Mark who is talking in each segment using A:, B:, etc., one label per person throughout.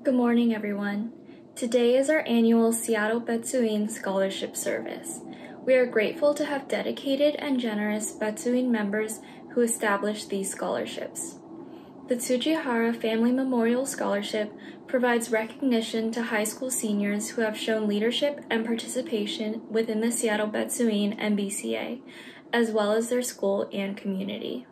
A: Good morning, everyone. Today is our annual Seattle Betsuin Scholarship Service. We are grateful to have dedicated and generous Betsuin members who established these scholarships. The Tsujihara Family Memorial Scholarship provides recognition to high school seniors who have shown leadership and participation within the Seattle Betsuin and BCA, as well as their school and community.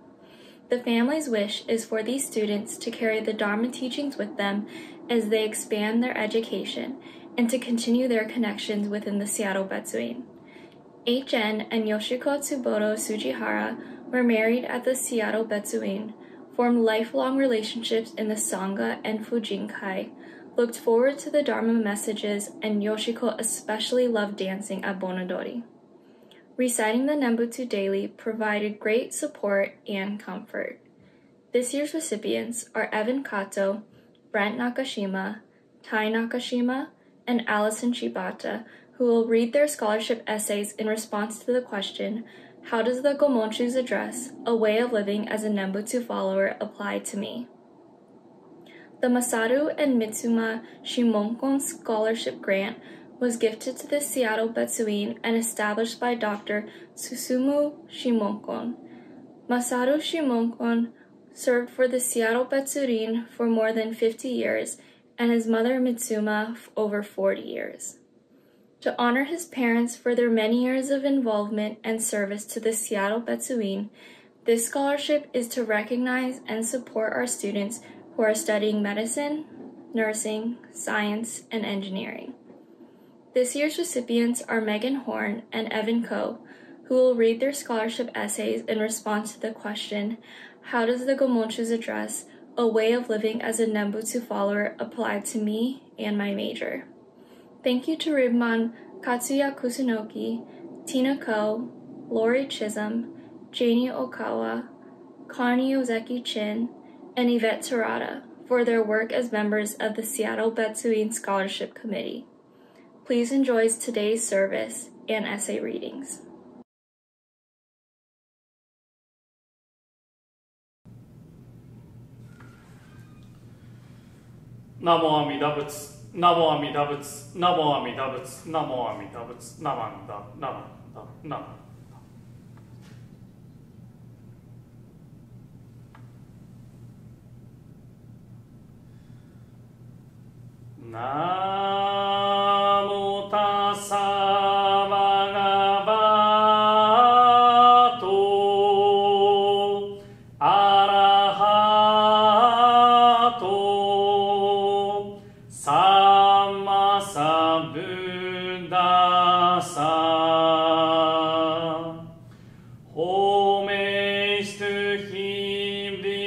A: The family's wish is for these students to carry the Dharma teachings with them as they expand their education and to continue their connections within the Seattle Betsuin. HN and Yoshiko Tsuboto Tsujihara were married at the Seattle Betsuin, formed lifelong relationships in the Sangha and Fujinkai, looked forward to the Dharma messages, and Yoshiko especially loved dancing at Bonodori. Reciting the Nembutsu daily provided great support and comfort. This year's recipients are Evan Kato, Brent Nakashima, Tai Nakashima, and Allison Shibata, who will read their scholarship essays in response to the question, "How does the Gomonchu's address, a way of living as a Nembutsu follower, apply to me?" The Masaru and Mitsuma Shimonkon Scholarship Grant was gifted to the Seattle Betsuin and established by Dr. Susumu Shimonkon. Masaru Shimonkon served for the Seattle Betsuin for more than 50 years, and his mother Mitsuma over 40 years. To honor his parents for their many years of involvement and service to the Seattle Betsuin, this scholarship is to recognize and support our students who are studying medicine, nursing, science, and engineering. This year's recipients are Megan Horn and Evan Ko, who will read their scholarship essays in response to the question, "How does the Gomonchu's address, a way of living as a Nembutsu follower, apply to me and my major?" Thank you to Ribman Katsuya Kusunoki, Tina Ko, Lori Chisholm, Janie Okawa, Connie Ozeki Chin, and Yvette Terada for their work as members of the Seattle Betsuin Scholarship Committee. Please enjoy today's service and essay readings.
B: Namo Amida Butsu, Namo Amida Butsu, Namo Amida Butsu, Namo Amida Butsu, Namanda, Namanda, Namanda. Namo Tassa Bhagavato Arahato Samma Sambuddhassa. Homage to him, the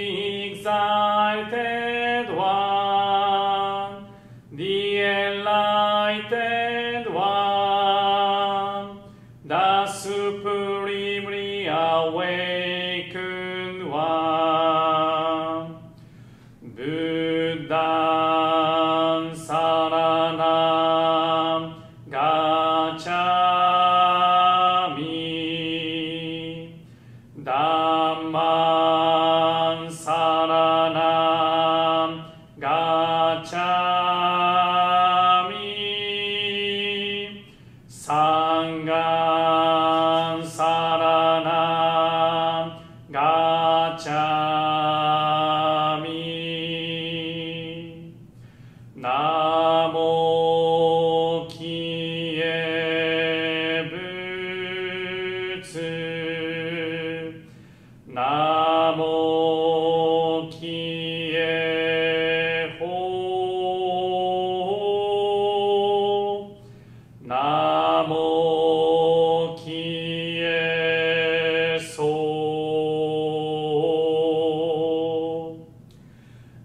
B: exalted one, the enlightened one, the supremely awakened one. Buddhaṃ saranam gacchāmi, Dhammaṃ saranam gacchāmi, Sanghaṃ saranam gacchāmi. Namo Kiye Butsu, Namo Kiye Ho, Namo Kiye So.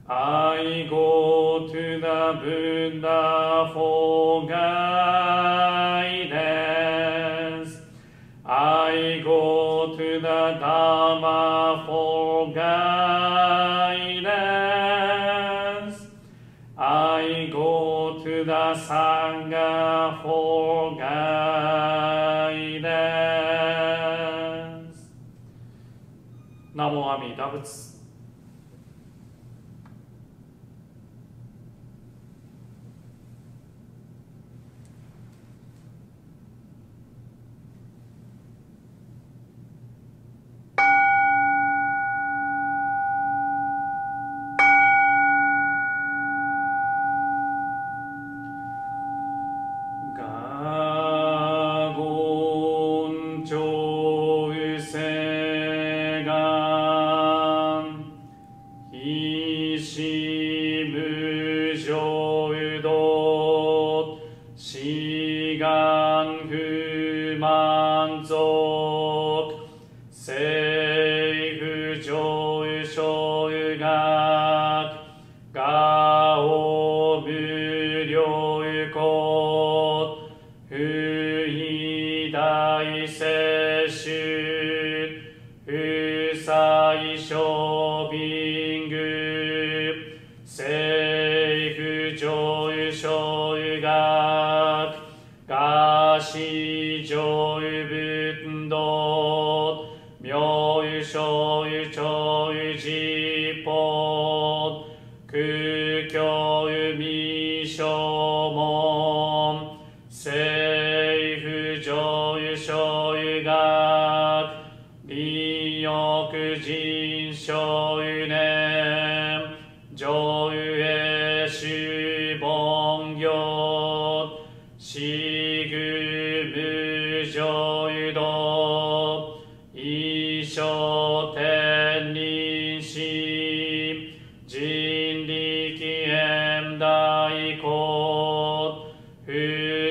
B: I go to the Buddha for guidance. I go to the Dhamma for guidance. I go to the Sangha for guidance. Namo Amida Butsu. 上道志願不満足政府上小学がお無料校不意大接種不採ショッピング政府上小学が市上文道妙小長実法空教未証門政府上小学利欲人小年上へ主本業しぐ無上道一生天人心人力縁大公不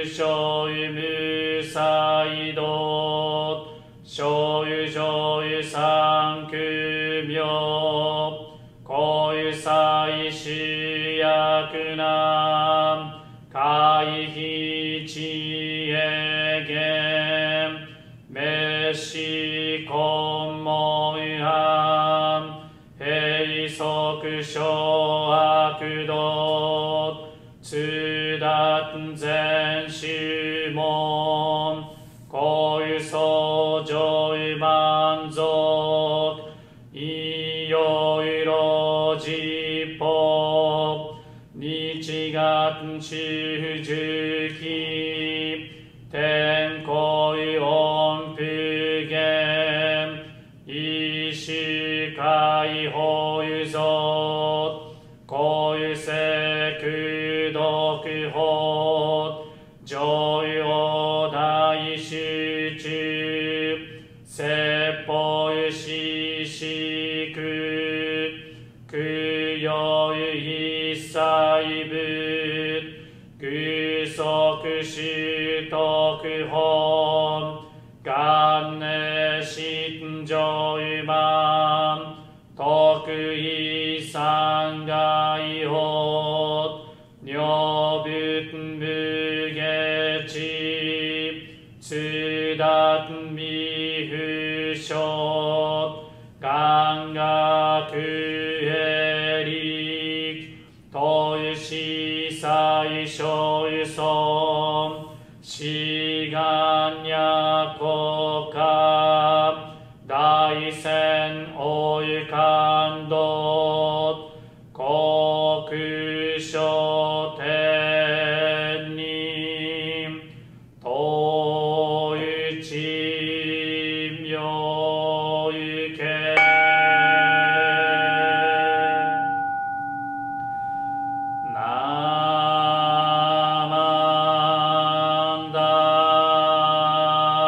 B: 所無才道所有上有三苦名故有祭主役難回避知恵言滅死根門犯閉塞小悪道通達全宗門故有相乗満足異様色実法日月中重期天候音符言一種解放有造故有世空独法上有大集中説法有四子空空有一切仏具足習徳本元年心上満徳意三害法女仏無下地通達未不詳願学へ力当有司祭小有尊志願や国家大戦大有感動国書天人東有地妙有権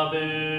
B: 平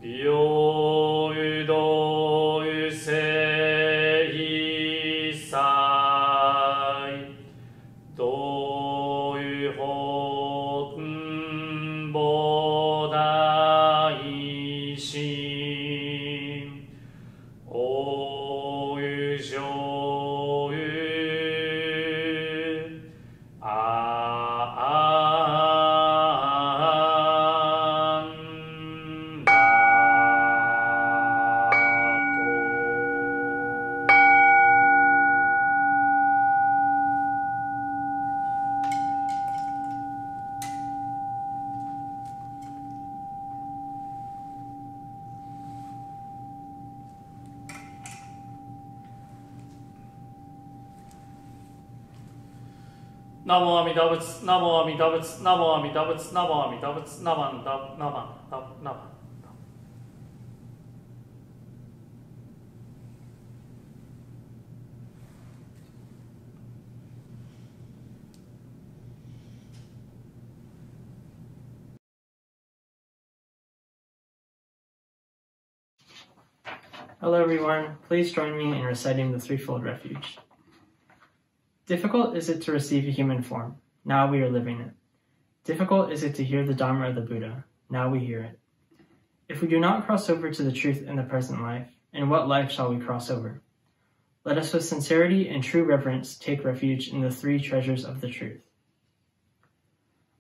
B: 有道ナモアミダ仏、ナモアミダ仏、ナモアミダ仏、ナモアミダ仏、ナマンダ、ナマンダ、ナマン。
C: Hello everyone, please join me in reciting the Threefold Refuge. Difficult is it to receive a human form, now we are living it. Difficult is it to hear the Dharma of the Buddha, now we hear it. If we do not cross over to the truth in the present life, in what life shall we cross over? Let us with sincerity and true reverence take refuge in the three treasures of the truth.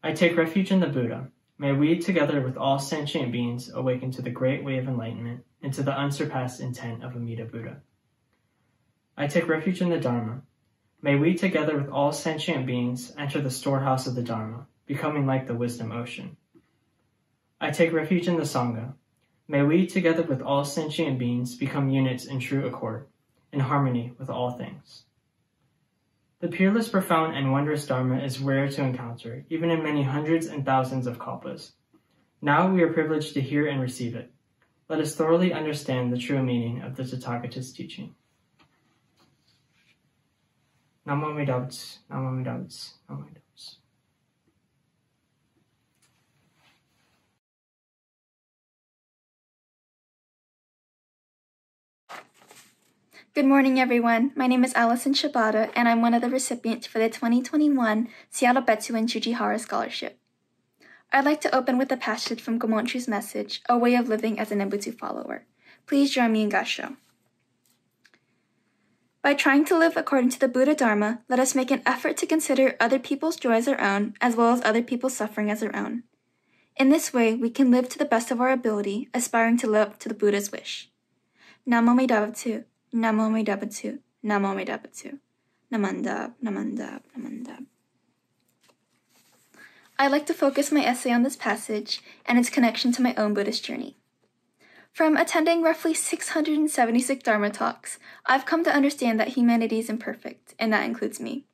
C: I take refuge in the Buddha. May we, together with all sentient beings, awaken to the great way of enlightenment and to the unsurpassed intent of Amida Buddha. I take refuge in the Dharma. May we, together with all sentient beings, enter the storehouse of the Dharma, becoming like the wisdom ocean. I take refuge in the Sangha. May we, together with all sentient beings, become units in true accord, in harmony with all things. The peerless, profound, and wondrous Dharma is rare to encounter, even in many hundreds and thousands of kalpas. Now we are privileged to hear and receive it. Let us thoroughly understand the true meaning of the Tathagata's teaching. Namo Amida Butsu, Namo Amida Butsu, Namo Amida Butsu.
A: Good morning, everyone. My name is Allison Shibata, and I'm one of the recipients for the 2021 Seattle Betsuin Chujihara Scholarship. I'd like to open with a passage from Gomonchu's message, A Way of Living as a Nembutsu Follower. Please join me in Gassho. By trying to live according to the Buddha Dharma, let us make an effort to consider other people's joy as our own, as well as other people's suffering as our own. In this way, we can live to the best of our ability, aspiring to live up to the Buddha's wish. Namo Amida Butsu. Namo Amida Butsu, Namo Amida Butsu, Namandab, Namandab, Namandab. I'd like to focus my essay on this passage and its connection to my own Buddhist journey. From attending roughly 676 Dharma talks, I've come to understand that humanity is imperfect, and that includes me.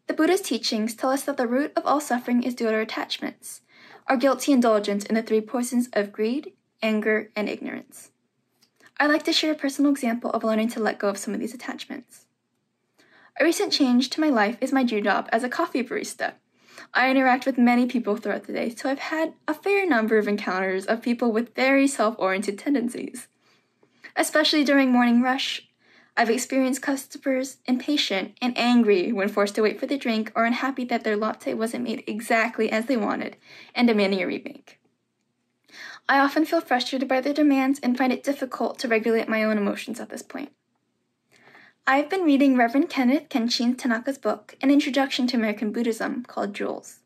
A: The Buddha's teachings tell us that the root of all suffering is due to our attachments, our guilty indulgence in the three poisons of greed, anger, and ignorance. I'd like to share a personal example of learning to let go of some of these attachments. A recent change to my life is my job as a coffee barista. I interact with many people throughout the day, so I've had a fair number of encounters of people with very self-oriented tendencies. Especially during morning rush, I've experienced customers impatient and angry when forced to wait for their drink or unhappy that their latte wasn't made exactly as they wanted and demanding a remake. I often feel frustrated by their demands and find it difficult to regulate my own emotions at this point. I've been reading Reverend Kenneth Kenshin Tanaka's book, An Introduction to American Buddhism, called Jewels.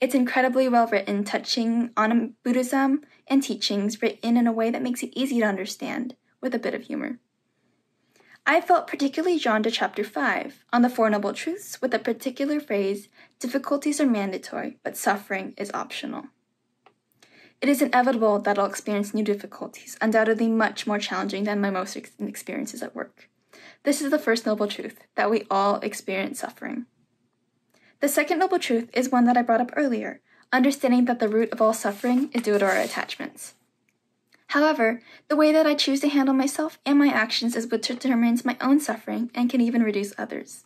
A: It's incredibly well written, touching on Buddhism and teachings written in a way that makes it easy to understand, with a bit of humor. I felt particularly drawn to Chapter 5, on the Four Noble Truths, with the particular phrase, difficulties are mandatory, but suffering is optional. It is inevitable that I'll experience new difficulties, undoubtedly much more challenging than my most experiences at work. This is the first noble truth, that we all experience suffering. The second noble truth is one that I brought up earlier, understanding that the root of all suffering is due to our attachments. However, the way that I choose to handle myself and my actions is what determines my own suffering and can even reduce others.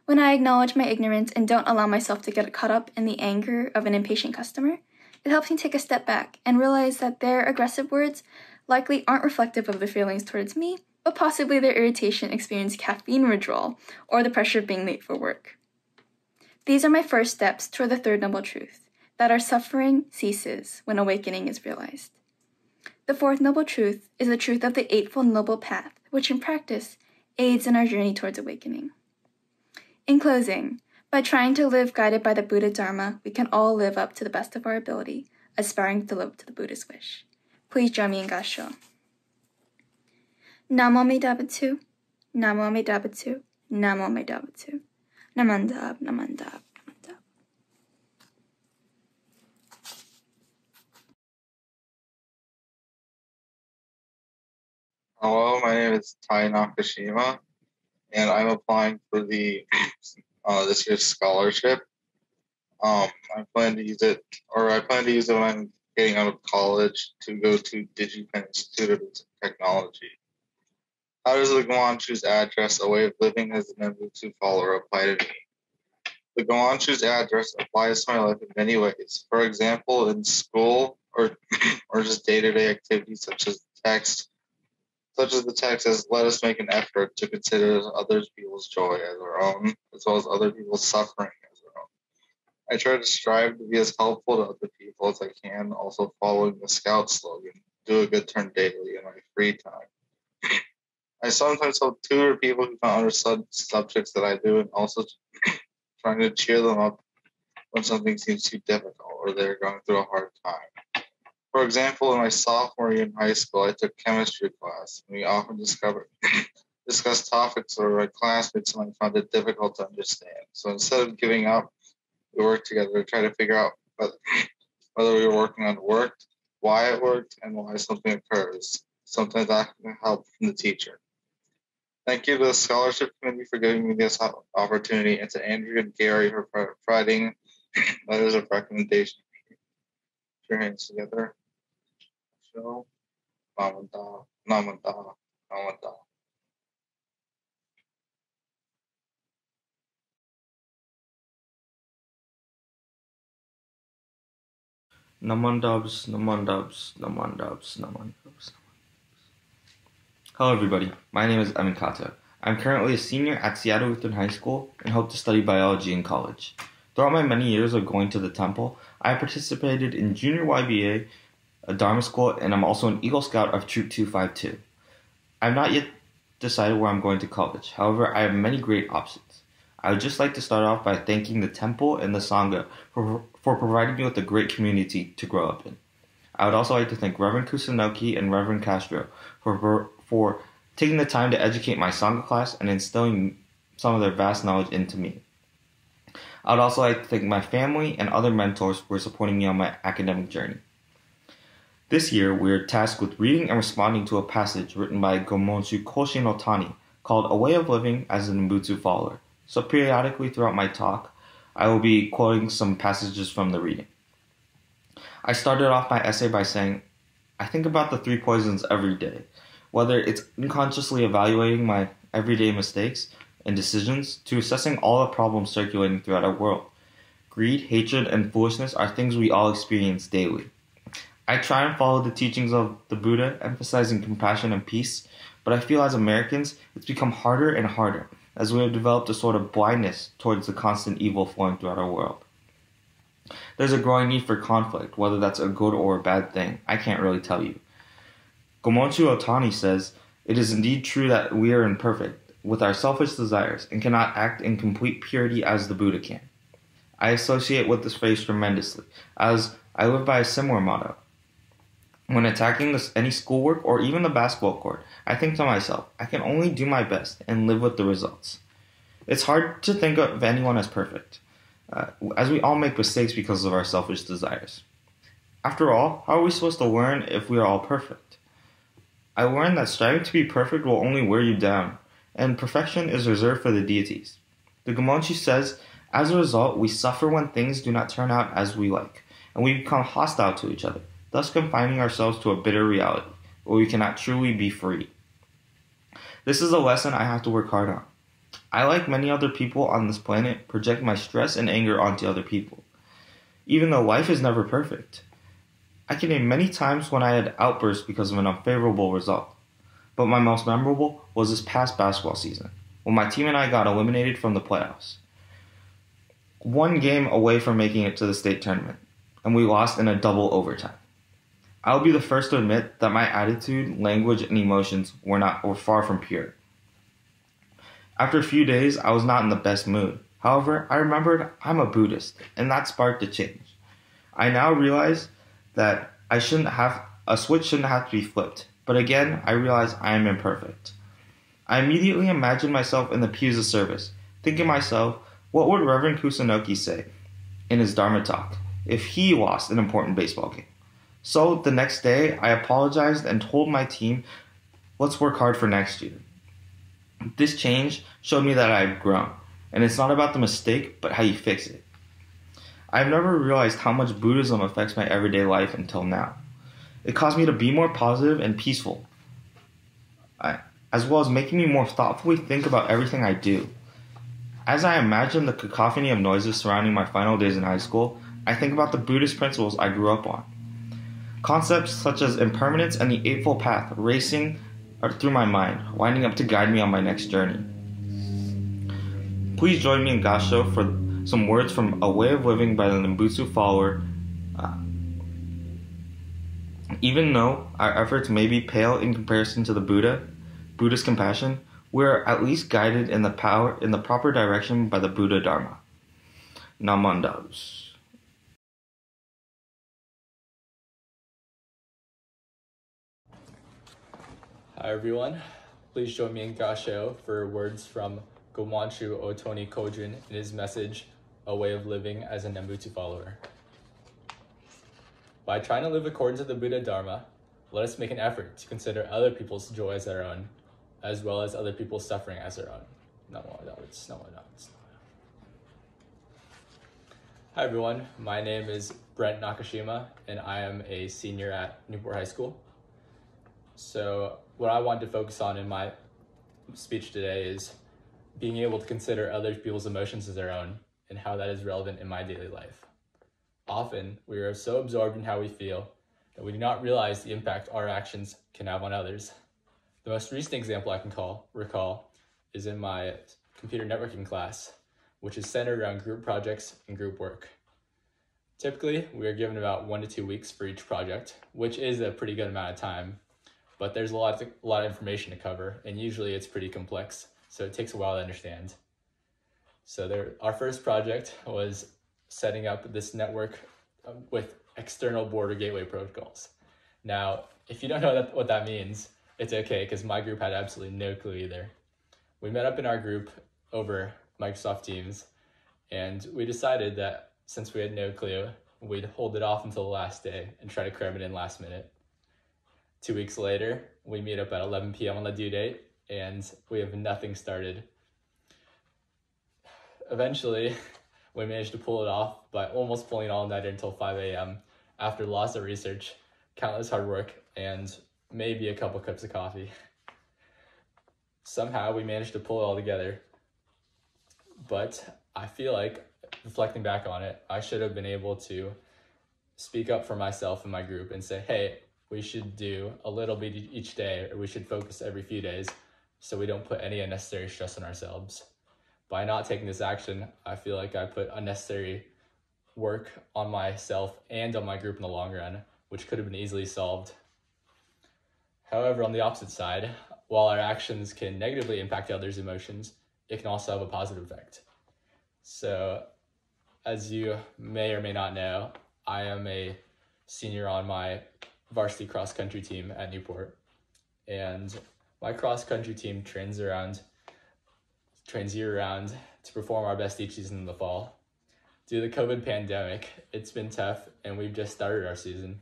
A: When I acknowledge my ignorance and don't allow myself to get caught up in the anger of an impatient customer, it helps me take a step back and realize that their aggressive words likely aren't reflective of their feelings towards me, but possibly their irritation experienced caffeine withdrawal or the pressure of being late for work. These are my first steps toward the third noble truth, that our suffering ceases when awakening is realized. The fourth noble truth is the truth of the Eightfold Noble Path, which in practice aids in our journey towards awakening. In closing, by trying to live guided by the Buddha Dharma, we can all live up to the best of our ability, aspiring to live to the Buddha's wish. Please join me in Gassho. Namo Amida Butsu, Namo Amida Butsu, Namo Amida Butsu, Namandab, Namandab, Namandab.
D: Hello, my name is Tai Nakashima, and I'm applying for the this year's scholarship. I plan to use it when I'm getting out of college to go to DigiPen Institute of Technology. How does the Gumanchu's address, a way of living as an Ubuntu follower, apply to me? The Gumanchu's address applies to my life in many ways. For example, in school or just day-to-day activities such as the text as let us make an effort to consider other people's joy as our own, as well as other people's suffering as our own. I try to strive to be as helpful to other people as I can, also following the Scout slogan, do a good turn daily in my free time. I sometimes help tutor people who don't understand subjects that I do, and also trying to cheer them up when something seems too difficult or they're going through a hard time. For example, in my sophomore year in high school, I took chemistry class, and we often discussed topics where my classmates might find it difficult to understand. So instead of giving up, we worked together to try to figure out whether we were working on it worked, why it worked, and why something occurs. Sometimes asking help from the teacher. Thank you to the scholarship committee for giving me this opportunity, and to Andrew and Gary for providing letters of recommendation. Put your hands together. Show. Namanda, namanda, namanda.
E: Namandubs, namandubs, namandubs, namandubs. Hello everybody, my name is Emin Kata. I'm currently a senior at Seattle Lutheran High School and hope to study biology in college. Throughout my many years of going to the temple, I participated in Junior YBA, a Dharma school, and I'm also an Eagle Scout of Troop 252. I've not yet decided where I'm going to college, however I have many great options. I would just like to start off by thanking the temple and the Sangha for providing me with a great community to grow up in. I would also like to thank Reverend Kusunoki and Reverend Castro for taking the time to educate my Sangha class and instilling some of their vast knowledge into me. I would also like to thank my family and other mentors for supporting me on my academic journey. This year, we are tasked with reading and responding to a passage written by Gomonchu Koshin Otani called A Way of Living as an Ubuntu Follower. So periodically throughout my talk, I will be quoting some passages from the reading. I started off my essay by saying, I think about the 3 poisons every day, whether it's unconsciously evaluating my everyday mistakes and decisions to assessing all the problems circulating throughout our world. Greed, hatred, and foolishness are things we all experience daily. I try and follow the teachings of the Buddha, emphasizing compassion and peace, but I feel as Americans, it's become harder and harder, as we have developed a sort of blindness towards the constant evil flowing throughout our world. There's a growing need for conflict, whether that's a good or a bad thing. I can't really tell you. Gomonchu Otani says, it is indeed true that we are imperfect, with our selfish desires, and cannot act in complete purity as the Buddha can. I associate with this phrase tremendously, as I live by a similar motto. When attacking any schoolwork or even the basketball court, I think to myself, I can only do my best and live with the results. It's hard to think of anyone as perfect, as we all make mistakes because of our selfish desires. After all, how are we supposed to learn if we are all perfect? I learned that striving to be perfect will only wear you down, and perfection is reserved for the deities. The Gomonchu says, as a result, we suffer when things do not turn out as we like, and we become hostile to each other, thus confining ourselves to a bitter reality, where we cannot truly be free. This is a lesson I have to work hard on. I, like many other people on this planet, project my stress and anger onto other people. Even though life is never perfect. I can name many times when I had outbursts because of an unfavorable result. But my most memorable was this past basketball season, when my team and I got eliminated from the playoffs. 1 game away from making it to the state tournament, and we lost in a double overtime. I'll be the first to admit that my attitude, language, and emotions were far from pure. After a few days, I was not in the best mood. However, I remembered I'm a Buddhist, and that sparked a change. I now realize that a switch shouldn't have to be flipped, but again, I realize I am imperfect. I immediately imagined myself in the pews of service, thinking myself, what would Reverend Kusunoki say in his Dharma talk if he lost an important baseball game? So the next day, I apologized and told my team, let's work hard for next year. This change showed me that I had grown, and it's not about the mistake, but how you fix it. I've never realized how much Buddhism affects my everyday life until now. It caused me to be more positive and peaceful, as well as making me more thoughtfully think about everything I do. As I imagine the cacophony of noises surrounding my final days in high school, I think about the Buddhist principles I grew up on. Concepts such as impermanence and the Eightfold Path racing through my mind, winding up to guide me on my next journey. Please join me in Gassho for some words from A Way of Living by the Nembutsu follower. Even though our efforts may be pale in comparison to the Buddhist compassion, we are at least guided in the proper direction by the Buddha Dharma. Namandabs.
F: Hi everyone, please join me in Gassho for words from Gomanshu Otoni Kojun in his message, A Way of Living as a Nembutsu follower. By trying to live according to the Buddha Dharma, let us make an effort to consider other people's joy as our own, as well as other people's suffering as our own. Hi everyone, my name is Brent Nakashima and I am a senior at Newport High School. So what I want to focus on in my speech today is being able to consider other people's emotions as our own and how that is relevant in my daily life. Often, we are so absorbed in how we feel that we do not realize the impact our actions can have on others. The most recent example I can recall is in my computer networking class, which is centered around group projects and group work. Typically, we are given about 1 to 2 weeks for each project, which is a pretty good amount of time. But there's a lot of information to cover, and usually it's pretty complex, so it takes a while to understand. So our first project was setting up this network with external border gateway protocols. Now, if you don't know what that means, it's okay, because my group had absolutely no clue either. We met up in our group over Microsoft Teams, and we decided that since we had no clue, we'd hold it off until the last day and try to cram it in last minute. 2 weeks later, we meet up at 11 p.m. on the due date, and we have nothing started. Eventually, we managed to pull it off by almost pulling all night until 5 a.m. after lots of research, countless hard work, and maybe a couple cups of coffee. Somehow, we managed to pull it all together. But I feel like, reflecting back on it, I should have been able to speak up for myself and my group and say, hey, we should do a little bit each day, or we should focus every few days so we don't put any unnecessary stress on ourselves. By not taking this action, I feel like I put unnecessary work on myself and on my group in the long run, which could have been easily solved. However, on the opposite side, while our actions can negatively impact others' emotions, it can also have a positive effect. So, as you may or may not know, I am a senior on my varsity cross-country team at Newport, and my cross-country team trains year-round to perform our best each season in the fall. Due to the COVID pandemic, it's been tough, and we've just started our season,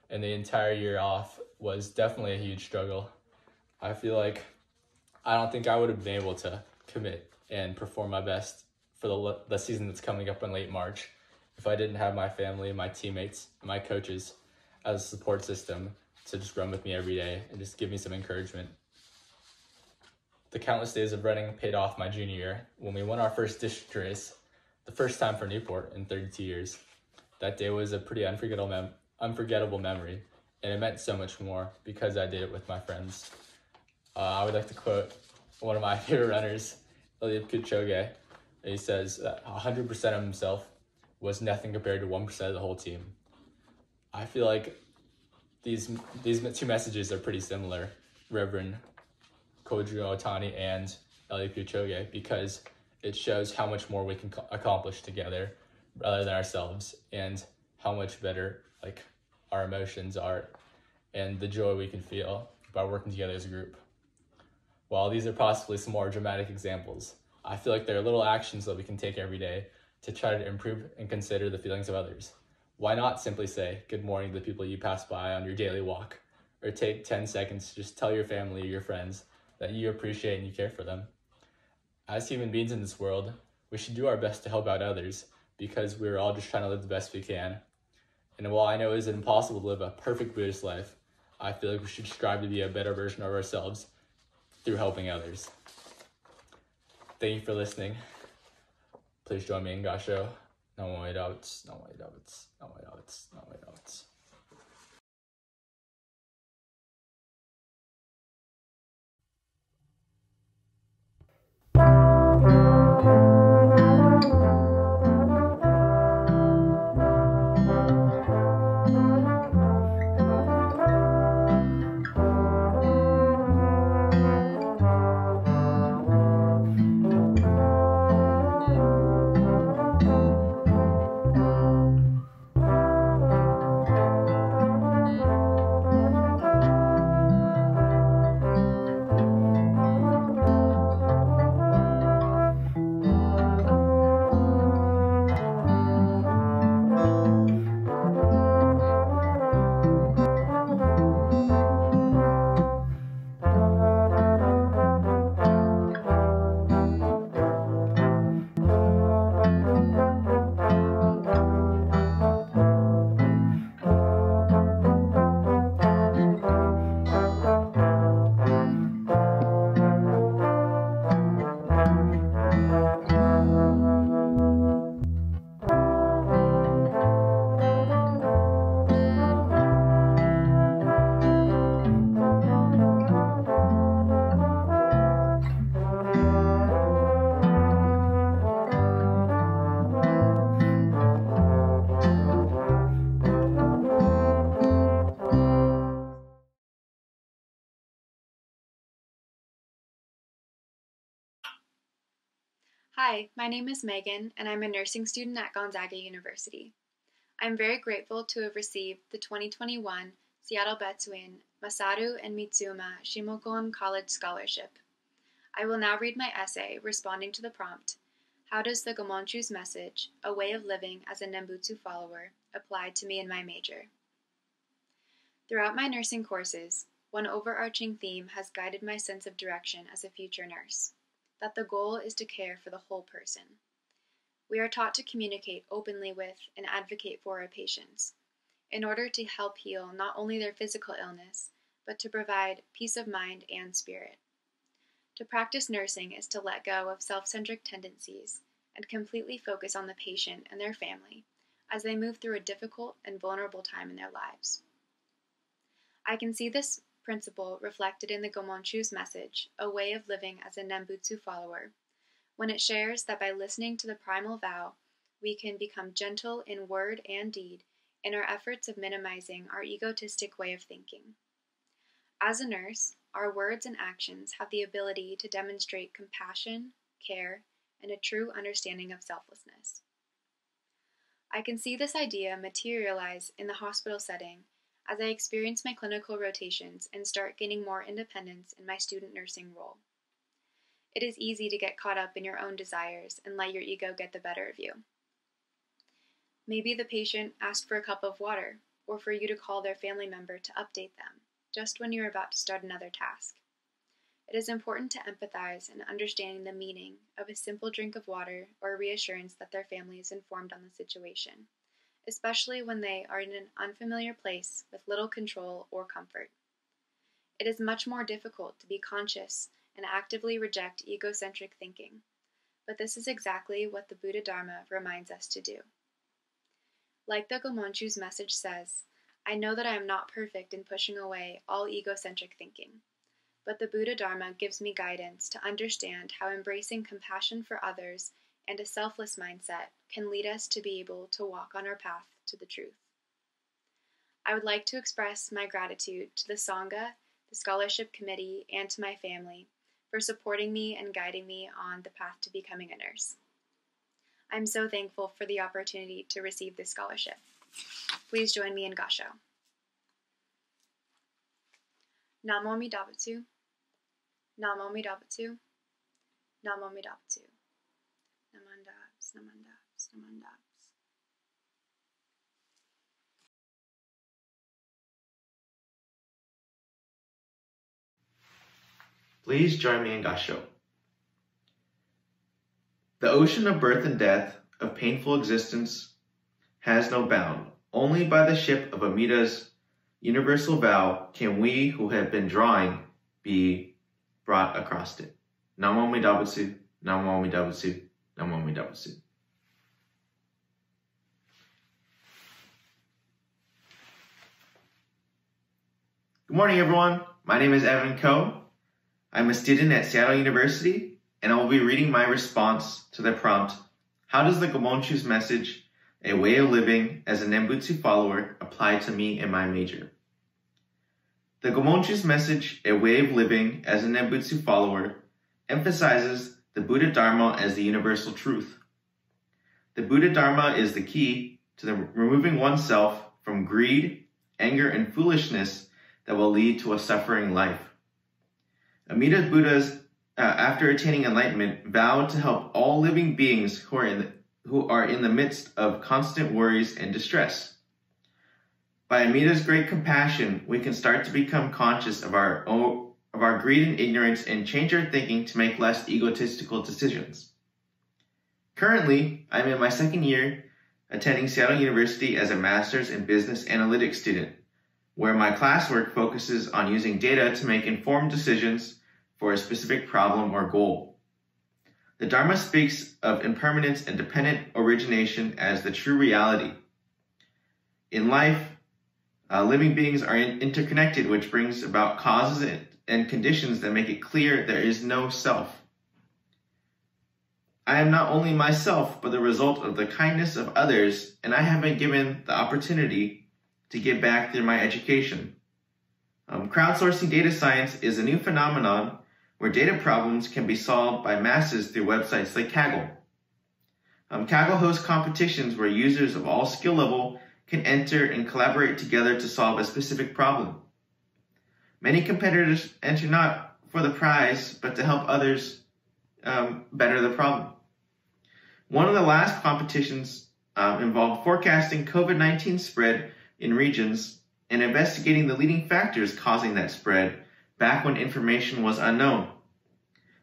F: and the entire year off was definitely a huge struggle. I feel like I don't think I would have been able to commit and perform my best for the season that's coming up in late March if I didn't have my family, my teammates, and my coaches as a support system to just run with me every day and just give me some encouragement. The countless days of running paid off my junior year when we won our first district race, the first time for Newport in 32 years. That day was a pretty unforgettable memory, and it meant so much more because I did it with my friends. I would like to quote one of my favorite runners, Eliud Kipchoge. He says that 100% of himself was nothing compared to 1% of the whole team. I feel like these two messages are pretty similar, Reverend Kojo Otani and Eliud Kipchoge, because it shows how much more we can accomplish together rather than ourselves, and how much better our emotions are and the joy we can feel by working together as a group. While these are possibly some more dramatic examples, I feel like there are little actions that we can take every day to try to improve and consider the feelings of others. Why not simply say good morning to the people you pass by on your daily walk, or take 10 seconds to just tell your family or your friends that you appreciate and you care for them. As human beings in this world, we should do our best to help out others because we're all just trying to live the best we can. And while I know it is impossible to live a perfect Buddhist life, I feel like we should strive to be a better version of ourselves through helping others. Thank you for listening. Please join me in Gasho. Namo Edavits, Namo Edavits, Namo Edavits, Namo Edavits.
A: Hi, my name is Megan, and I'm a nursing student at Gonzaga University. I'm very grateful to have received the 2021 Seattle Betsuin Masaru and Mitsuma Shimokon College Scholarship. I will now read my essay responding to the prompt, How does the Gomonchu's message, a way of living as a Nembutsu follower, apply to me and my major? Throughout my nursing courses, one overarching theme has guided my sense of direction as a future nurse, that the goal is to care for the whole person. We are taught to communicate openly with and advocate for our patients, in order to help heal not only their physical illness, but to provide peace of mind and spirit. To practice nursing is to let go of self-centric tendencies and completely focus on the patient and their family as they move through a difficult and vulnerable time in their lives. I can see this principle reflected in the Gomonchu's message, a way of living as a Nembutsu follower, when it shares that by listening to the primal vow, we can become gentle in word and deed in our efforts of minimizing our egotistic way of thinking. As a nurse, our words and actions have the ability to demonstrate compassion, care, and a true understanding of selflessness. I can see this idea materialize in the hospital setting as I experience my clinical rotations and start gaining more independence in my student nursing role. It is easy to get caught up in your own desires and let your ego get the better of you. Maybe the patient asked for a cup of water, or for you to call their family member to update them, just when you're about to start another task. It is important to empathize in understanding the meaning of a simple drink of water or reassurance that their family is informed on the situation, especially when they are in an unfamiliar place with little control or comfort. It is much more difficult to be conscious and actively reject egocentric thinking, but this is exactly what the Buddha Dharma reminds us to do. Like the Gomonchu's message says, I know that I am not perfect in pushing away all egocentric thinking, but the Buddha Dharma gives me guidance to understand how embracing compassion for others and a selfless mindset can lead us to be able to walk on our path to the truth. I would like to express my gratitude to the Sangha, the Scholarship Committee, and to my family for supporting me and guiding me on the path to becoming a nurse. I'm so thankful for the opportunity to receive this scholarship. Please join me in Gasho. Namo Midabutsu, Namo Midabutsu, Namo Midabutsu. Namandabs, namandabs, namandabs.
E: Please join me in Gasho.
G: The ocean of birth and death, of painful existence, has no bound. Only by the ship of Amida's universal vow can we who have been drawing be brought across it. Namo Amida Butsu, Namo Amida Butsu, Namo Amida Butsu. Good morning, everyone. My name is Evan Ko. I'm a student at Seattle University, and I will be reading my response to the prompt, how does the Gomonchu's message, a way of living as a Nembutsu follower, apply to me and my major? The Gomonchu's message, a way of living as a Nembutsu follower, emphasizes the Buddha Dharma as the universal truth. The Buddha Dharma is the key to the removing oneself from greed, anger, and foolishness that will lead to a suffering life. Amida Buddhas, after attaining enlightenment, vowed to help all living beings who are in the midst of constant worries and distress. By Amida's great compassion, we can start to become conscious of our greed and ignorance and change our thinking to make less egotistical decisions. Currently, I'm in my second year attending Seattle University as a Master's in Business Analytics student, where my classwork focuses on using data to make informed decisions for a specific problem or goal. The Dharma speaks of impermanence and dependent origination as the true reality. In life, living beings are interconnected, which brings about causes and conditions that make it clear there is no self. I am not only myself, but the result of the kindness of others, and I have been given the opportunity to give back through my education. Crowdsourcing data science is a new phenomenon where data problems can be solved by masses through websites like Kaggle. Kaggle hosts competitions where users of all skill level can enter and collaborate together to solve a specific problem. Many competitors enter not for the prize, but to help others better the problem. One of the last competitions involved forecasting COVID-19 spread in regions and investigating the leading factors causing that spread back when information was unknown.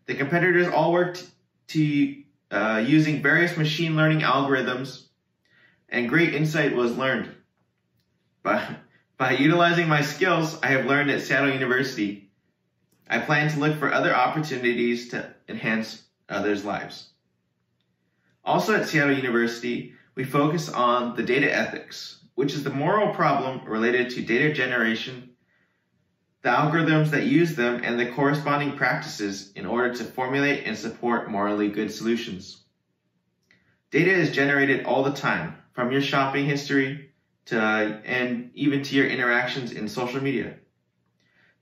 G: The competitors all worked using various machine learning algorithms, and great insight was learned. By utilizing my skills I have learned at Seattle University, I plan to look for other opportunities to enhance others' lives. Also at Seattle University, we focus on the data ethics, which is the moral problem related to data generation, the algorithms that use them, and the corresponding practices in order to formulate and support morally good solutions. Data is generated all the time, from your shopping history and even to your interactions in social media.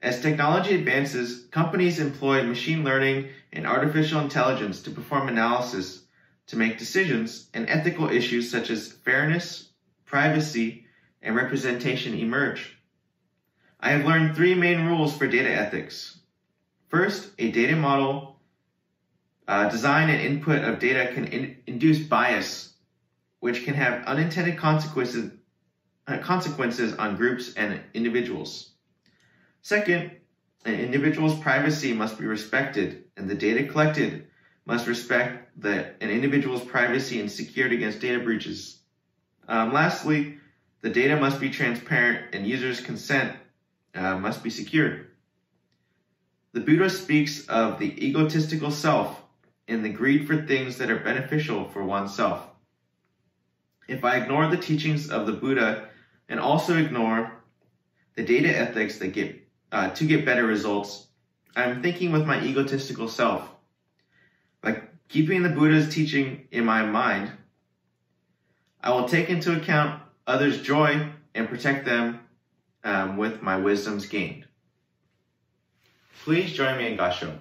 G: As technology advances, companies employ machine learning and artificial intelligence to perform analysis to make decisions, and ethical issues such as fairness, privacy, and representation emerge. I have learned 3 main rules for data ethics. First, a data model design and input of data can induce bias, which can have unintended consequences on groups and individuals. Second, an individual's privacy must be respected, and the data collected must respect an individual's privacy and secured against data breaches. Lastly, the data must be transparent and users' consent must be secured. The Buddha speaks of the egotistical self and the greed for things that are beneficial for oneself. If I ignore the teachings of the Buddha and also ignore the data ethics that to get better results, I'm thinking with my egotistical self. By keeping the Buddha's teaching in my mind, I will take into account others' joy and protect them with my wisdoms gained. Please join me in Gassho.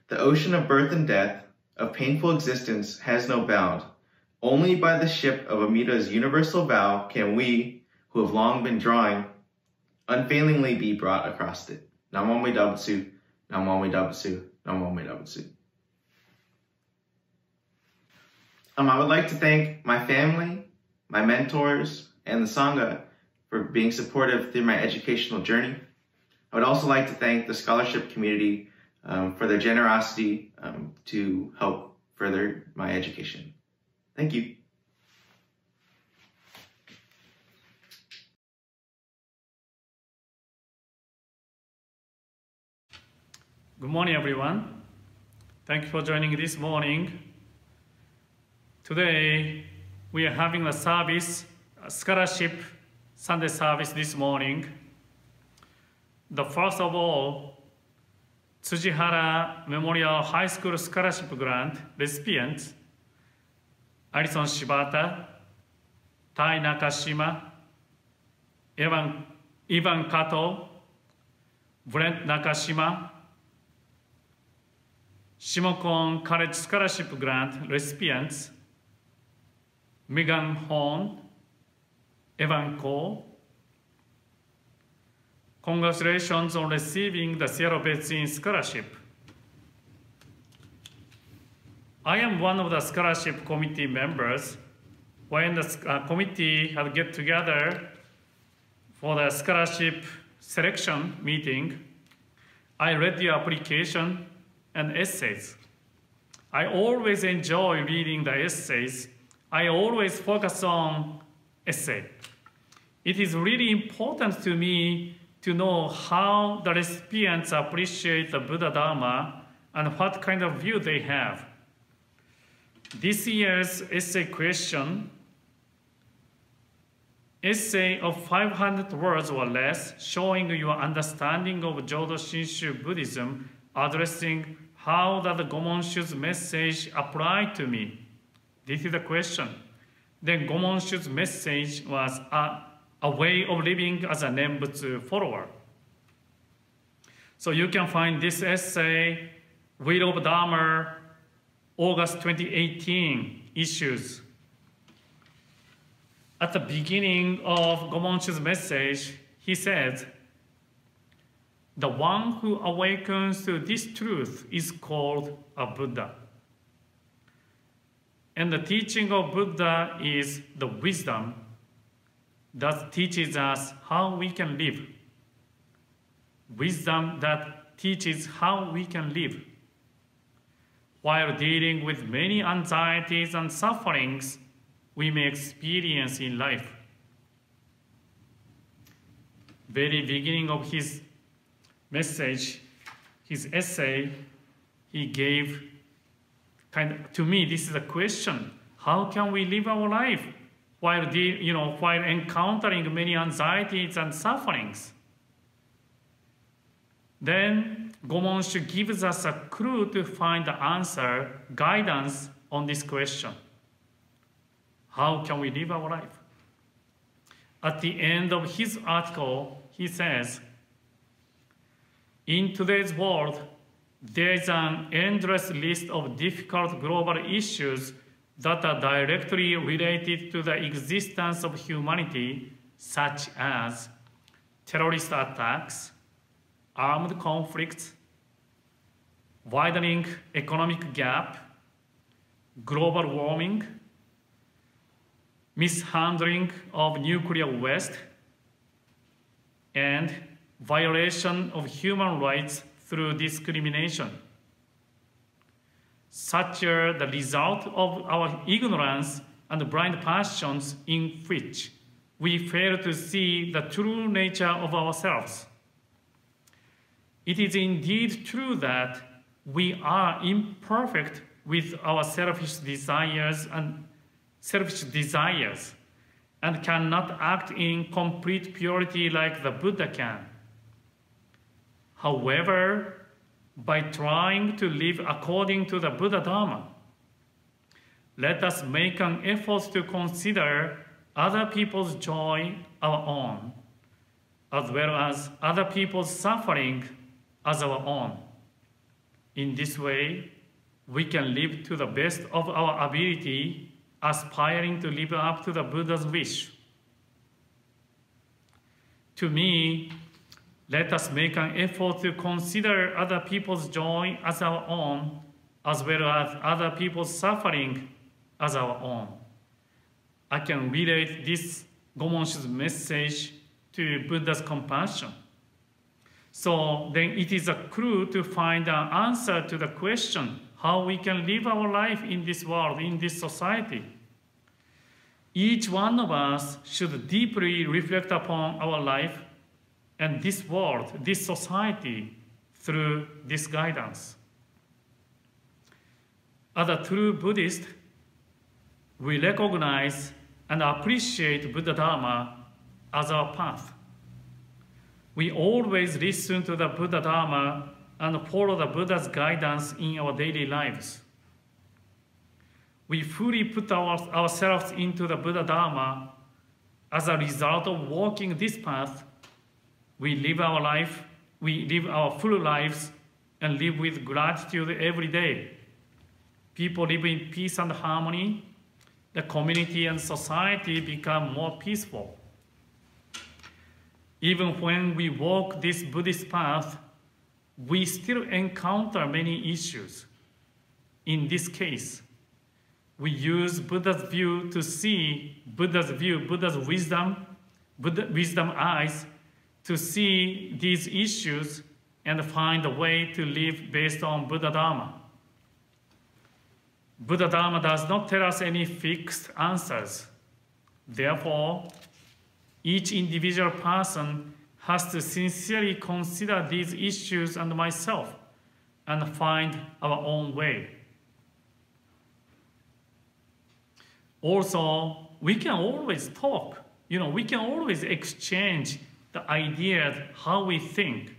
G: The ocean of birth and death, of painful existence, has no bound. Only by the ship of Amida's universal vow can we, who have long been drawing, unfailingly be brought across it. Namo Amida Butsu, Namo Amida Butsu, Namo Amida Butsu. I would like to thank my family, my mentors, and the Sangha for being supportive through my educational journey. I would also like to thank the scholarship community for their generosity to help further my education. Thank you.
B: Good morning, everyone. Thank you for joining this morning. Today, we are having a service, a scholarship Sunday service this morning. The first of all, Tsujihara Memorial High School Scholarship Grant recipients, Alison Shibata, Tai Nakashima, Ivan Kato, Brent Nakashima, Shimokon College Scholarship Grant recipients, Megan Horn, Evan Cole. Congratulations on receiving the Seattle Betts-In Scholarship. I am one of the scholarship committee members. When the committee had get together for the scholarship selection meeting, I read the application and essays. I always enjoy reading the essays. I always focus on essay. It is really important to me to know how the recipients appreciate the Buddha Dharma and what kind of view they have. This year's essay question, essay of 500 words or less, showing your understanding of Jodo Shinshu Buddhism, addressing how does the Gomonshu's message apply to me? This is the question. Then Gomonshu's message was a way of living as a Nembutsu follower. So you can find this essay, Wheel of Dharma, August 2018 issues. At the beginning of Gomonshu's message, he said, the one who awakens to this truth is called a Buddha. And the teaching of Buddha is the wisdom that teaches us how we can live. Wisdom that teaches how we can live. While dealing with many anxieties and sufferings we may experience in life. Very beginning of his message, his essay, he gave to me, this is a question. How can we live our life while encountering many anxieties and sufferings? Then Gomonshu gives us a clue to find the answer, guidance on this question. How can we live our life? At the end of his article, he says, in today's world, there is an endless list of difficult global issues that are directly related to the existence of humanity, such as terrorist attacks, armed conflicts, widening economic gap, global warming, mishandling of nuclear waste, and violation of human rights through discrimination. Such are the result of our ignorance and blind passions in which we fail to see the true nature of ourselves. It is indeed true that we are imperfect with our selfish desires and cannot act in complete purity like the Buddha can. However, by trying to live according to the Buddha Dharma, let us make an effort to consider other people's joy our own, as well as other people's suffering as our own. In this way, we can live to the best of our ability, aspiring to live up to the Buddha's wish. To me, let us make an effort to consider other people's joy as our own, as well as other people's suffering as our own. I can relate this Gomonshu's message to Buddha's compassion. So then it is a clue to find an answer to the question, how we can live our life in this world, in this society. Each one of us should deeply reflect upon our life and this world, this society, through this guidance. As a true Buddhist, we recognize and appreciate Buddha Dharma as our path. We always listen to the Buddha Dharma and follow the Buddha's guidance in our daily lives. We fully put ourselves into the Buddha Dharma. As a result of walking this path, we live our life, we live our full lives, and live with gratitude every day. People live in peace and harmony. The community and society become more peaceful. Even when we walk this Buddhist path, we still encounter many issues. In this case, we use Buddha's view to see Buddha's wisdom, wisdom eyes, to see these issues and find a way to live based on Buddha Dharma. Buddha Dharma does not tell us any fixed answers. Therefore, each individual person has to sincerely consider these issues and myself and find our own way. Also, we can always talk. We can always exchange the ideas, how we think,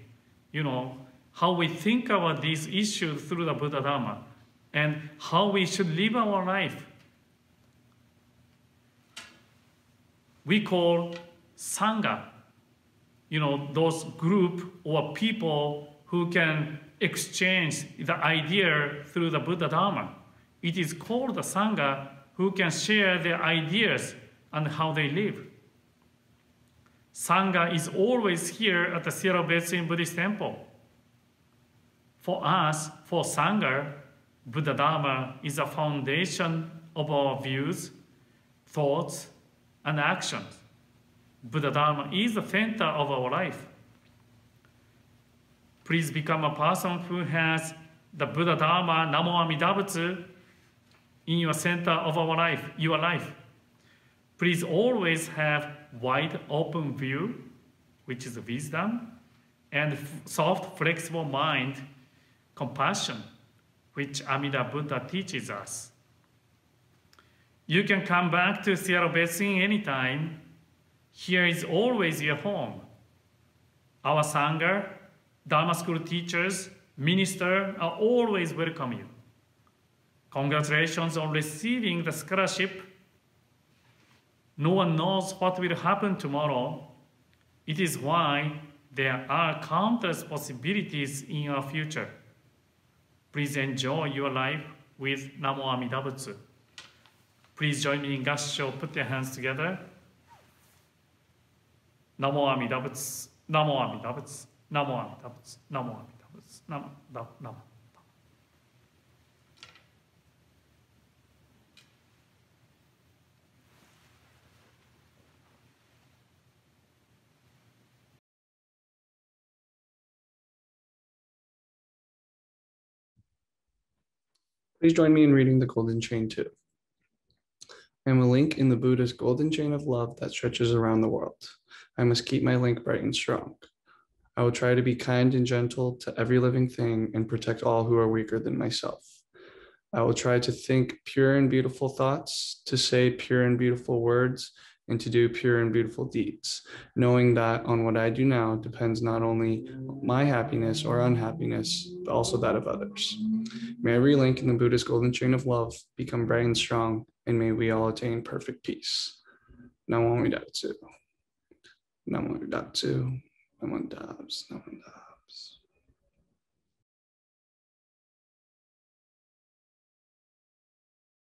B: how we think about these issues through the Buddha Dharma, and how we should live our life. We call Sangha, those group or people who can exchange the idea through the Buddha Dharma. It is called the Sangha who can share their ideas and how they live. Sangha is always here at the Seattle Betsuin Buddhist Temple. For us, for Sangha, Buddha Dharma is a foundation of our views, thoughts, and actions. Buddha Dharma is the center of our life. Please become a person who has the Buddha Dharma, Namo Amida Butsu, in your center of your life. Please always have wide open view, which is wisdom, and soft, flexible mind, compassion, which Amida Buddha teaches us. You can come back to Seattle Betsuin anytime. Here is always your home. Our Sangha, Dharma school teachers, ministers are always welcome you. Congratulations on receiving the scholarship. No one knows what will happen tomorrow. It is why there are countless possibilities in your future. Please enjoy your life with Namo Amida Butsu. Please join me in Gassho. Put your hands together. Namo Amida Butsu. Namo Amida Butsu. Namo Amida Butsu. Namo Amida Butsu. Namo.
H: Please join me in reading the Golden Chain too. I am a link in the Buddha's golden chain of love that stretches around the world. I must keep my link bright and strong. I will try to be kind and gentle to every living thing and protect all who are weaker than myself. I will try to think pure and beautiful thoughts, to say pure and beautiful words, and to do pure and beautiful deeds, knowing that on what I do now depends not only my happiness or unhappiness, but also that of others. May every link in the Buddha's golden chain of love become bright and strong, and may we all attain perfect peace. Namo Amida Butsu. Namo Amida Butsu. Namo Amida Butsu. Namo Amida Butsu.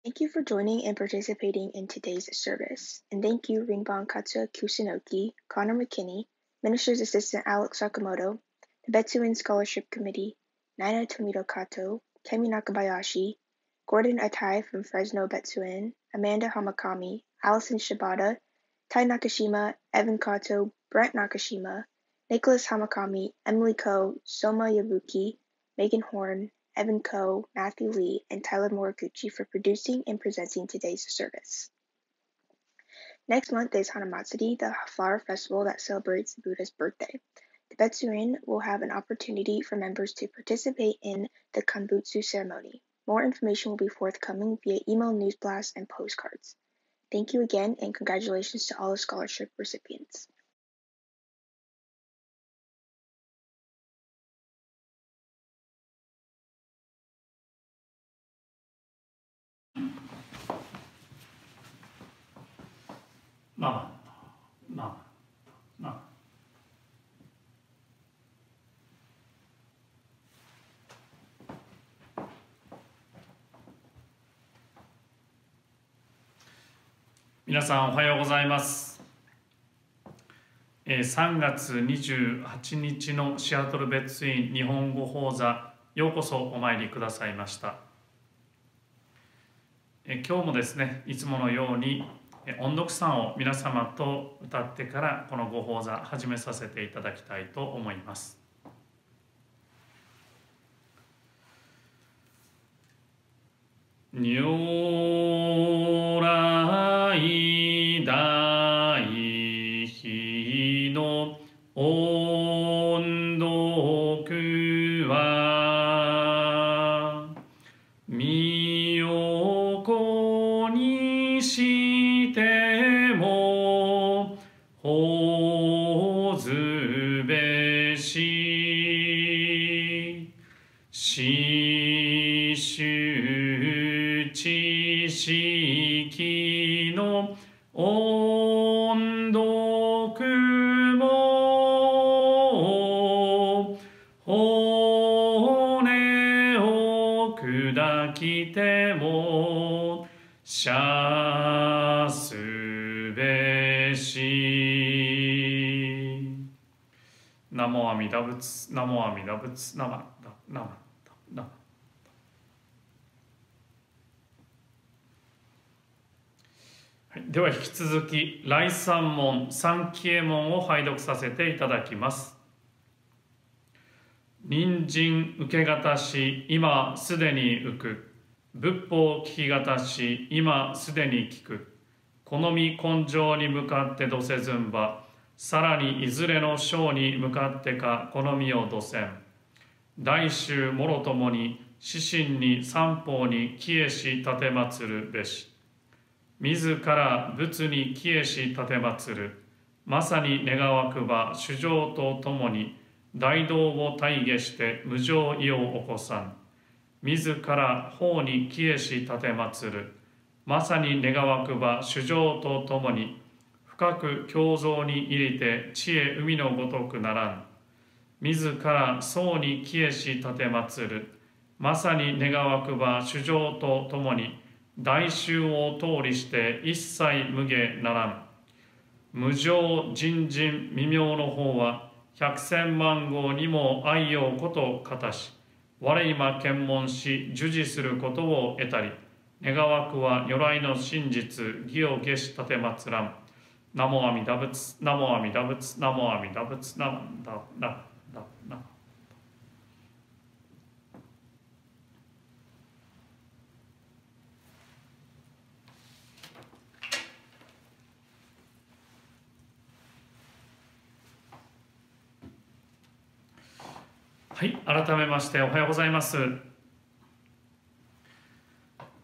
I: Thank you for joining and participating in today's service. And thank you, Rinpoche Katsuya Kusunoki, Connor McKinney, Minister's Assistant Alex Sakamoto, the Betsuin Scholarship Committee, Naina Tomito Kato, Kemi Nakabayashi, Gordon Atai from Fresno Betsuin, Amanda Hamakami, Allison Shibata, Tai Nakashima, Evan Kato, Brent Nakashima, Nicholas Hamakami, Emily Ko, Soma Yabuki, Megan Horn, Evan Coe, Matthew Lee, and Tyler Moriguchi for producing and presenting today's service. Next month is Hanamatsuri, the flower festival that celebrates the Buddha's birthday. The Betsuin will have an opportunity for members to participate in the Kanbutsu ceremony. More information will be forthcoming via email news blasts and postcards. Thank you again, and congratulations to all the scholarship recipients.
B: No. 皆さんおはようございます。3月28日のシアトル別院日本語講座、ようこそお参りくださいました。今日もですね、いつものように音読賛を皆様と歌ってからこのご講座始めさせていただきたいと思います。如来大悲の音読は身を粉にしてもほずべし四種知識の音読も骨を砕きても謝すべし。ナモ阿弥陀仏、ナモ阿弥陀仏、ナマナマナマ。では引き続き来三門三期右衛門を拝読させていただきます。人参受けがたし今すでに受く、仏法聞きがたし今すでに聞く、好み根性に向かってどせずんば、さらにいずれの章に向かってか好みをどせん。大衆もろともに四神に三方に帰し立てまつるべし。自ら仏に帰し立てまつる。まさに願わくば主情とともに大道を大下して無常意を起こさん。自ら法に帰し立てまつる。まさに願わくば主情とともに深く胸像に入りて知恵海のごとくならん。自ら僧に帰し立てまつる。まさに願わくば主情とともに大衆を通りして一切無下ならん。無常人人未明の方は百千万号にも愛用ことかたし、我今検問し授事することを得たり、願わくは如来の真実義を下し立てまつらん。ナモ阿弥陀仏、ナモ阿弥陀仏、ナモ阿弥陀仏、ナモダダダダ。はい、改めましておはようございます。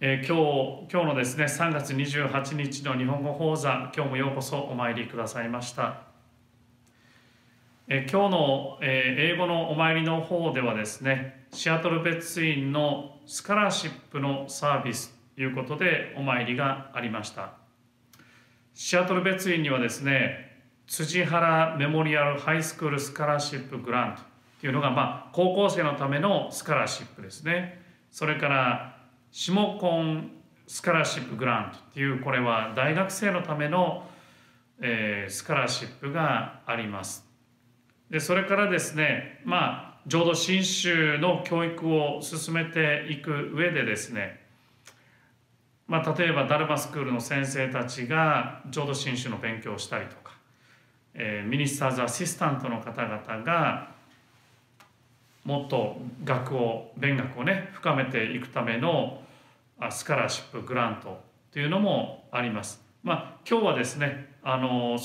B: 今日のですね、3月28日の日本語講座、今日もようこそお参りくださいました。今日の英語のお参りの方ではですね、シアトル別院のスカラーシップのサービスということでお参りがありました。シアトル別院にはですね、辻原メモリアルハイスクールスカラーシップグラントというのが、高校生のためのスカラーシップですね。それから下根スカラーシップグラントという、これは大学生のための、スカラーシップがあります。でそれからですね、浄土真宗の教育を進めていく上でですね、例えばダルマスクールの先生たちが浄土真宗の勉強をしたりとか、ミニスターズアシスタントの方々がもっと勉学をね深めていくためのスカラシップグラントというのもあります。今日はですねそ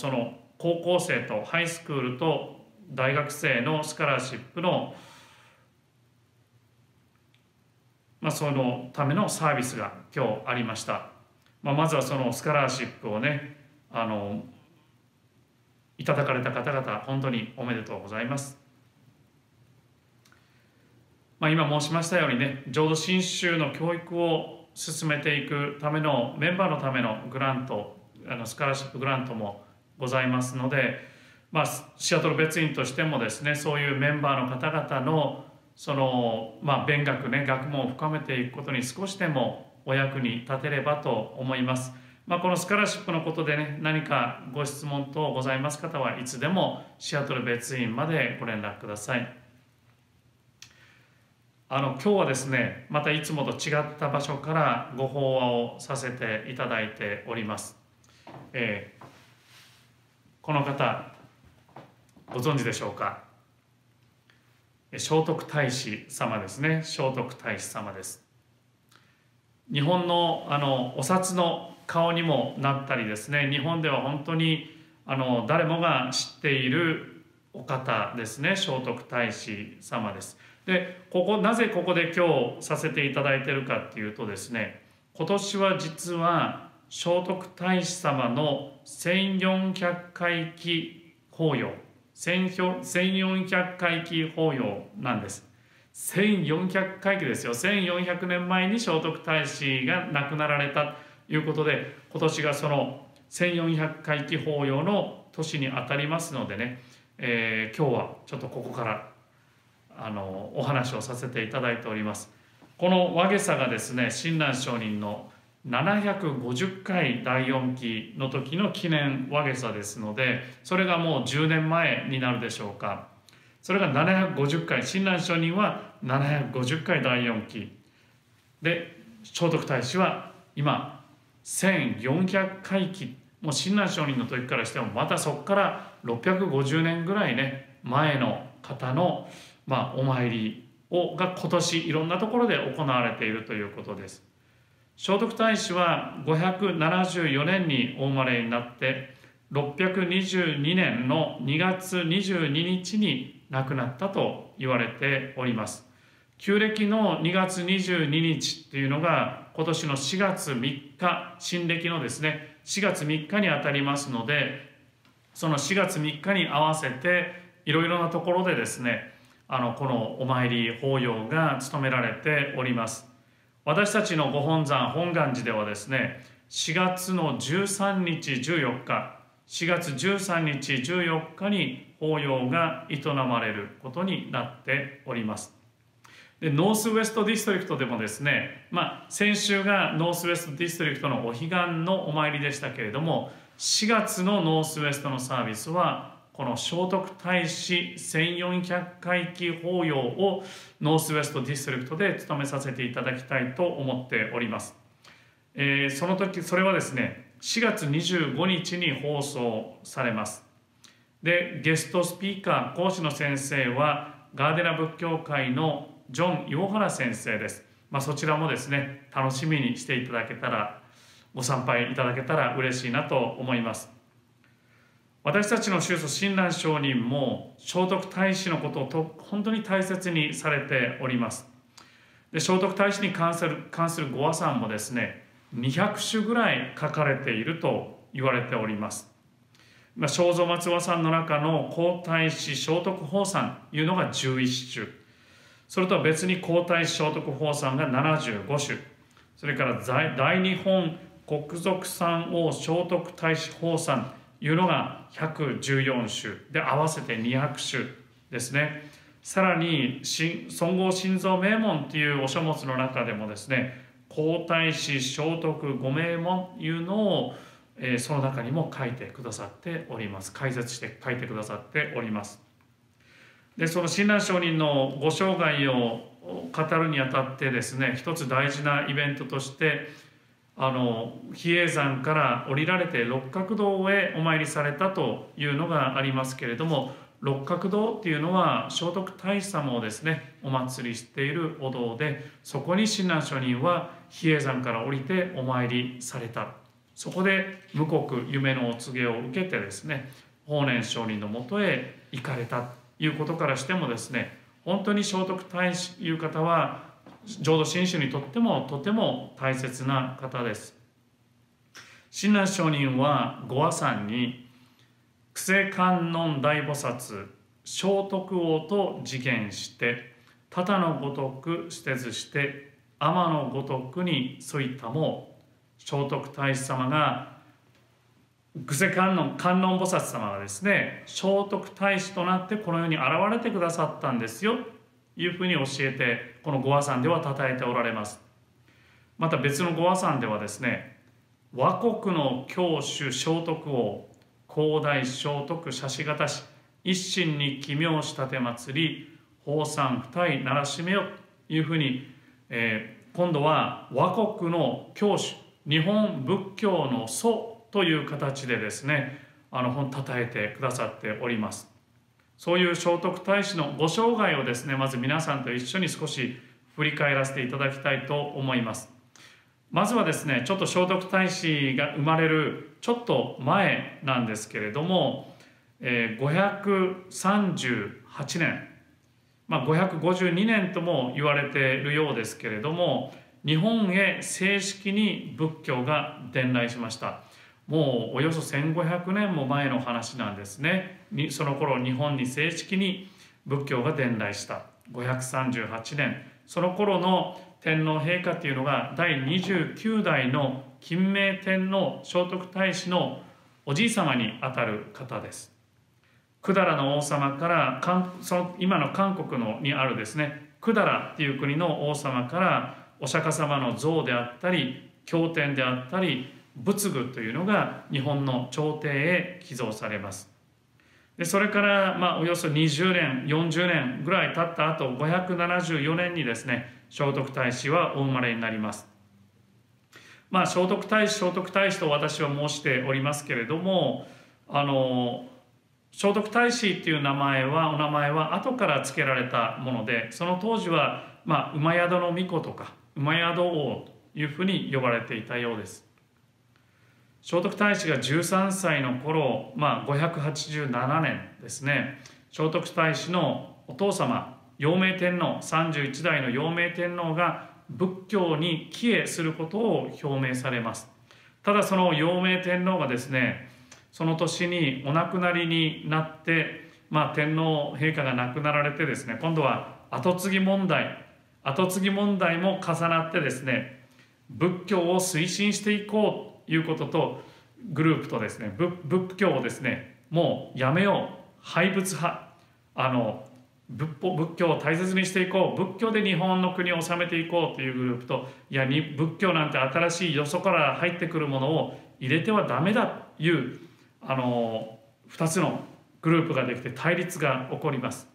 B: の高校生とハイスクールと大学生のスカラシップのそのためのサービスが今日ありました。まずはそのスカラーシップをねいただかれた方々本当におめでとうございます。今申しましたようにね浄土真宗の教育を進めていくためのメンバーのためのグラントスカラーシップグラントもございますので、シアトル別院としてもですねそういうメンバーの方々のその勉学ね学問を深めていくことに少しでもお役に立てればと思います。このスカラシップのことでね何かご質問等ございます方はいつでもシアトル別院までご連絡ください。今日はですねまたいつもと違った場所からご法話をさせていただいております。この方ご存知でしょうか。聖徳太子様ですね。聖徳太子様です。日本のお札の顔にもなったりですね日本では本当に誰もが知っているお方ですね。聖徳太子様です。でなぜここで今日させていただいているかっていうとですね今年は実は聖徳太子様の1400回忌法要1400回忌法要なんです。1400回忌ですよ。1400年前に聖徳太子が亡くなられたということで今年がその1400回忌法要の年にあたりますのでね、今日はちょっとここからお話をさせていただいております。この和下がですね親鸞上人の750回第4期の時の記念和下ですのでそれがもう10年前になるでしょうか。それが750回親鸞上人は750回第4期で聖徳太子は今1400回忌もう親鸞上人の時からしてもまたそこから650年ぐらいね前の方のお参りが今年いろんなところで行われているということです。聖徳太子は574年にお生まれになって622年の2月22日に亡くなったと言われております。旧暦の2月22日っていうのが今年の4月3日新暦のですね4月3日にあたりますのでその4月3日に合わせていろいろなところでですねこのお参り法要が務められております。私たちのご本山本願寺ではですね4月の13日14日4月13日14日に法要が営まれることになっております。でノースウェストディストリクトでもですね先週がノースウェストディストリクトのお彼岸のお参りでしたけれども4月のノースウェストのサービスはこの聖徳太子1400回忌法要をノースウェストディストリクトで務めさせていただきたいと思っております。その時それはですね4月25日に放送されます。でゲストスピーカー講師の先生はガーデナ仏教会のジョン・岩原先生です。そちらもですね楽しみにしていただけたらご参拝いただけたら嬉しいなと思います。私たちの宗祖親鸞上人も聖徳太子のことを本当に大切にされております。で聖徳太子に関するご和算もですね200種ぐらい書かれていると言われております。正蔵松和算の中の皇太子聖徳法算というのが11種、それとは別に皇太子聖徳法算が75種、それから大日本国族三王聖徳太子法算いうのが114種で合わせて200種ですね。さらに尊号心蔵名門というお書物の中でもですね皇太子聖徳御名門というのを、その中にも書いてくださっております。解説して書いてくださっております。でその親鸞上人のご生涯を語るにあたってですね一つ大事なイベントとして比叡山から降りられて六角堂へお参りされたというのがありますけれども六角堂っていうのは聖徳太子様をですねお祭りしているお堂で、そこに親鸞上人は比叡山から降りてお参りされた。そこで無国夢のお告げを受けてですね法然上人のもとへ行かれたということからしてもですね、本当に聖徳太子という方は浄土真宗にとってもとても大切な方です。親鸞上人は御和山に救世観音大菩薩聖徳王と自言して、多々のごとく捨てずして天のごとくにそいたも、聖徳太子様が救世観音菩薩様がですね聖徳太子となってこの世に現れてくださったんですよというふうに教えて、この御和山では称えておられます。また別の御和山ではですね、和国の教主聖徳王広大聖徳写し方し一心に奇妙したて祭り法山二重ならしめよというふうに、今度は和国の教主、日本仏教の祖という形でですね称えてくださっております。そういう聖徳太子のご生涯をですねまず皆さんと一緒に少し振り返らせていただきたいと思います。まずはですねちょっと聖徳太子が生まれるちょっと前なんですけれども、538年、552年とも言われているようですけれども、日本へ正式に仏教が伝来しました。もうおよそ1500年も前の話なんですね。その頃日本に正式に仏教が伝来した538年、その頃の天皇陛下というのが第29代の金明天皇聖徳太子のおじい様にあたる方です。百済の王様から今の韓国にあるですね百済っていう国の王様からお釈迦様の像であったり経典であったり仏具というのが日本の朝廷へ寄贈されます。でそれからおよそ20年40年ぐらい経った後、574年にですね聖徳太子はお生まれになります。聖徳太子と私は申しておりますけれども、聖徳太子っていうお名前は後から付けられたもので、その当時は馬宿の巫女とか馬宿王というふうに呼ばれていたようです。聖徳太子が13歳の頃、587年ですね、聖徳太子のお父様陽明天皇、31代の陽明天皇が仏教に帰依することを表明されます。ただその陽明天皇がですねその年にお亡くなりになって、天皇陛下が亡くなられてですね、今度は後継ぎ問題も重なってですね、仏教を推進していこうということと、グループとですね仏教をですねもうやめよう、廃仏派、仏教を大切にしていこう、仏教で日本の国を治めていこうというグループと、いや仏教なんて新しいよそから入ってくるものを入れてはダメだという2つのグループができて対立が起こります。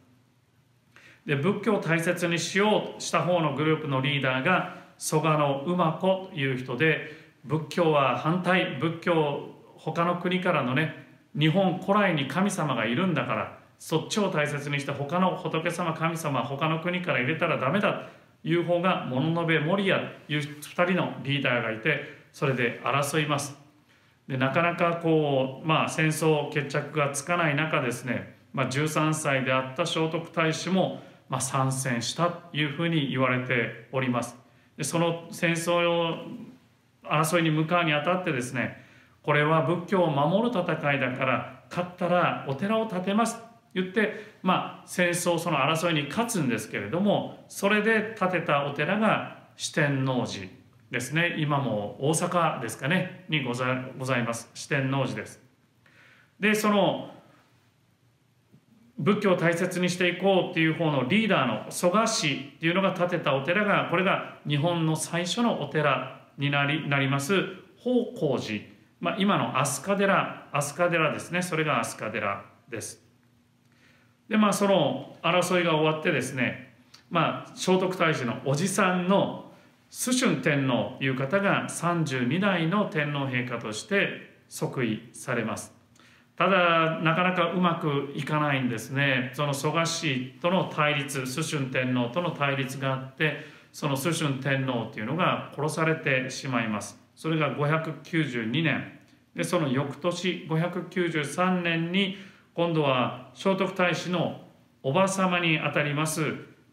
B: で仏教を大切にしようとした方のグループのリーダーが蘇我馬子という人で、仏教は反対、仏教他の国からのね日本古来に神様がいるんだからそっちを大切にして他の仏様神様他の国から入れたらダメだという方が物部守屋という2人のリーダーがいて、それで争います。でなかなか戦争決着がつかない中ですね、13歳であった聖徳太子も参戦したというふうに言われております。でその戦争争いに向かうにあたってですね、これは仏教を守る戦いだから勝ったらお寺を建てますと言って、戦争その争いに勝つんですけれども、それで建てたお寺が四天王寺ですね。今も大阪ですかねにございます四天王寺です。でその仏教を大切にしていこうっていう方のリーダーの蘇我氏っていうのが建てたお寺が、これが日本の最初のお寺になります法光寺、今の飛鳥寺ですね。それが飛鳥寺です。でその争いが終わってですね、聖徳太子のおじさんの崇春天皇という方が32代の天皇陛下として即位されます。ただなかなかうまくいかないんですね。その蘇我氏との対立、蘇春天皇との対立があって、その蘇春天皇というのが殺されてしまいます。それが592年で、その翌年593年に今度は聖徳太子のおば様にあたります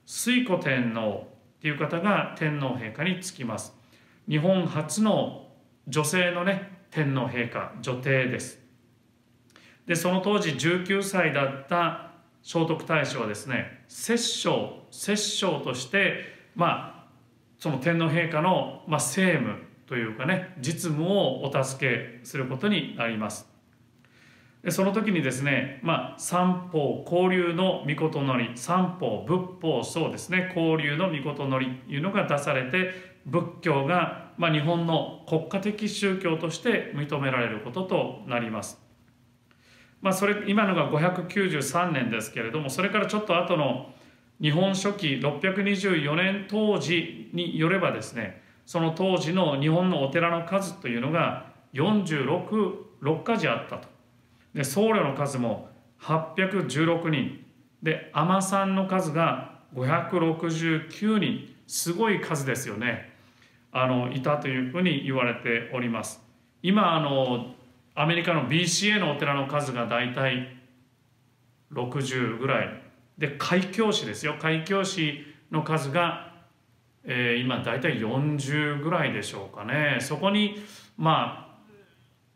B: 推古天皇という方が天皇陛下につきます。日本初の女性のね天皇陛下、女帝です。でその当時19歳だった聖徳太子はですね、摂政としてその天皇陛下の政務というかね、実務をお助けすることになります。でその時にですね、三法交流の御事のり、三法仏法僧ですね、交流の御事のりというのが出されて、仏教が日本の国家的宗教として認められることとなります。今のが593年ですけれども、それからちょっと後の日本書紀624年当時によればですね、その当時の日本のお寺の数というのが46か寺あったと。で僧侶の数も816人で、尼さんの数が569人、すごい数ですよね。いたというふうに言われております。今アメリカの BCA のお寺の数がだいたい60ぐらいで、開教師ですよ、開教師の数が、今だいたい40ぐらいでしょうかね。そこに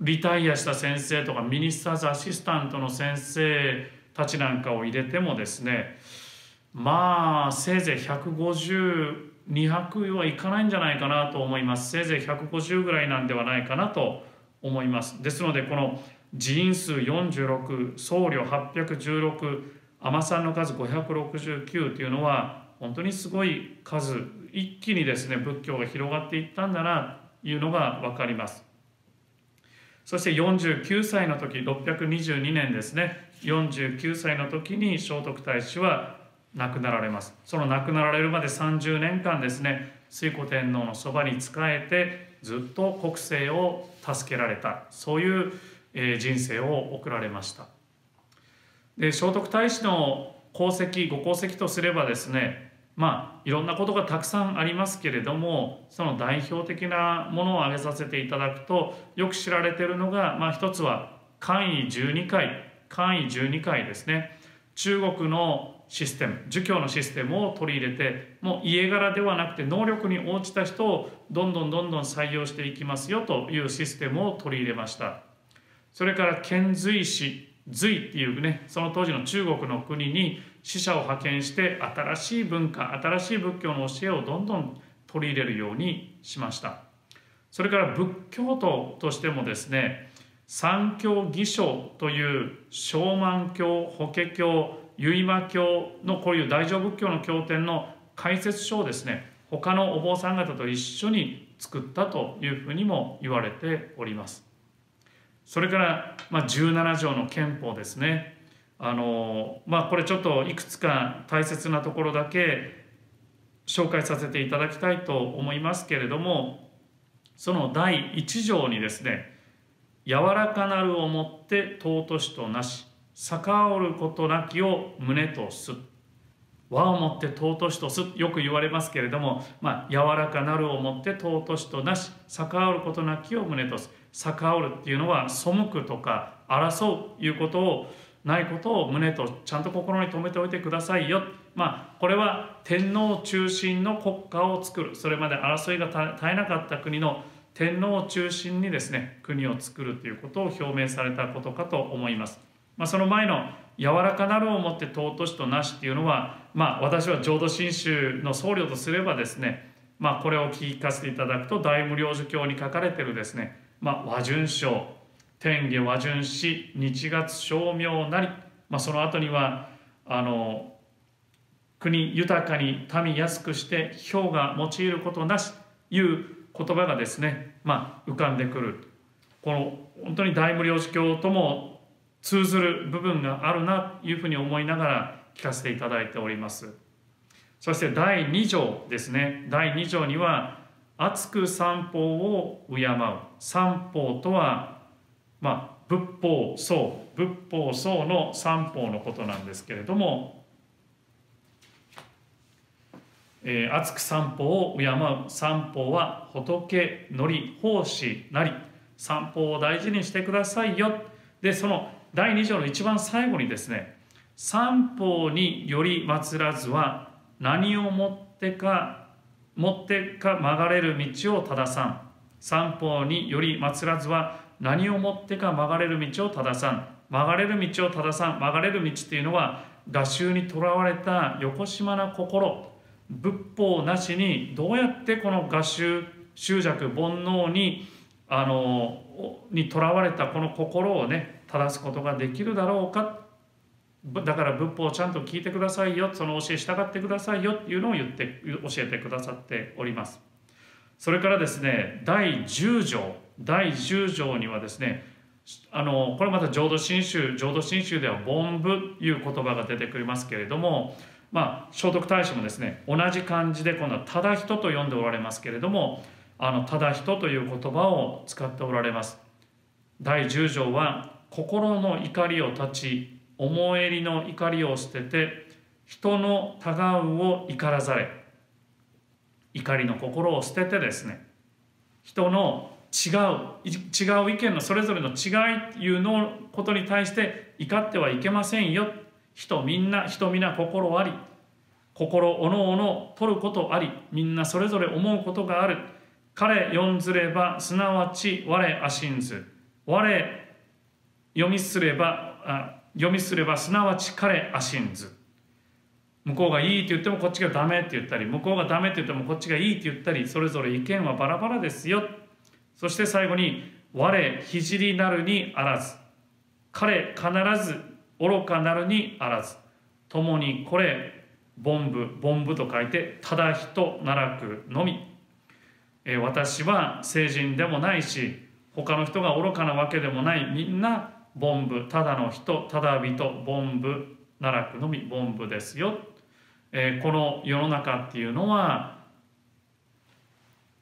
B: リタイアした先生とかミニスターズアシスタントの先生たちなんかを入れてもですね、せいぜい150、200はいかないんじゃないかなと思います。せいぜい150ぐらいなんではないかなと思います。ですのでこの寺院数46、僧侶816、尼さんの数569というのは本当にすごい数、一気にですね仏教が広がっていったんだなというのが分かります。そして49歳の時、622年ですね、49歳の時に聖徳太子は亡くなられます。その亡くなられるまで30年間ですね、推古天皇のそばに仕えてずっと国政を助けられた、そういう人生を送られました。で聖徳太子のご功績とすればですね、いろんなことがたくさんありますけれども、その代表的なものを挙げさせていただくと、よく知られているのが、一つは簡位12回ですね。中国のシステム、儒教のシステムを取り入れて、もう家柄ではなくて能力に応じた人をどんどん採用していきますよというシステムを取り入れました。それから遣隋使、隋っていうね、その当時の中国の国に使者を派遣して新しい文化、新しい仏教の教えをどんどん取り入れるようにしました。それから仏教徒としてもですね、三教義書という勝鬘経、法華経、結馬経のこういう大乗仏教の経典の解説書をですね、他のお坊さん方と一緒に作ったというふうにも言われております。それから17条の憲法ですね。これちょっといくつか大切なところだけ紹介させていただきたいと思いますけれども、その第1条にですね、柔らかなるをもって尊しとなし、逆おることなきを旨とす。和をもって尊しとす、よく言われますけれども、柔らかなるをもって尊しとなし、逆おることなきを旨とす。逆おるっていうのは背くとか争ういうことをないことを旨とちゃんと心に留めておいてくださいよ。これは天皇中心の国家を作る、それまで争いが絶えなかった国の天皇を中心にですね、国を作るということを表明されたことかと思います。その前の柔らかなるをもって尊しとなしっていうのは、私は浄土真宗の僧侶とすればですね、これを聞かせていただくと、大無量寿経に書かれているですね、和順章、天下和順し日月称名なり、その後には国豊かに民安くして氷が用いることなしいう言葉がですね、浮かんでくる。この本当に大無量寿経とも通ずる部分があるなというふうに思いながら聞かせていただいております。そして第2条ですね。第2条には厚く三法を敬う。三法とは、仏法僧の三法のことなんですけれども、厚く三法を敬う。三法は仏のり奉仕なり。三法を大事にしてくださいよ。でその第2条の一番最後にですね、三法により祀らずは何をもってか曲がれる道を正さん。三法により祀らずは何をもってか曲がれる道を正さん。曲がれる道を正さん。曲がれる道っていうのは、我習にとらわれたよこしまな心、仏法なしにどうやってこの我習、執着、煩悩にとらわれたこの心をね、正すことができるだろうか。だから仏法をちゃんと聞いてくださいよ、その教え従ってくださいよっていうのを教えてくださっております。それからですね、第10条にはですね、これまた浄土真宗では凡夫いう言葉が出てくりますけれども、聖徳太子もですね、同じ漢字で今度はただ人と呼んでおられますけれども、ただ人という言葉を使っておられます。第10条は、心の怒りを断ち、思えりの怒りを捨てて、人のたがうを怒らざれ。怒りの心を捨ててですね、人の違う意見のそれぞれの違いというのことに対して怒ってはいけませんよ。人皆心あり、心おのおの取ることあり、みんなそれぞれ思うことがある。彼読んずればすなわち我あしんず。我読みすればすなわち彼あしんず。向こうがいいって言ってもこっちがダメって言ったり、向こうがダメって言ってもこっちがいいって言ったり、それぞれ意見はバラバラですよ。そして最後に、我聖なるにあらず。彼必ず愚かなるにあらず。共にこれ凡夫と書いてただ人ならくのみ。私は聖人でもないし、他の人が愚かなわけでもない。みんな凡夫、ただの人、ただ人、凡夫ならくのみ、凡夫ですよ。この世の中っていうのは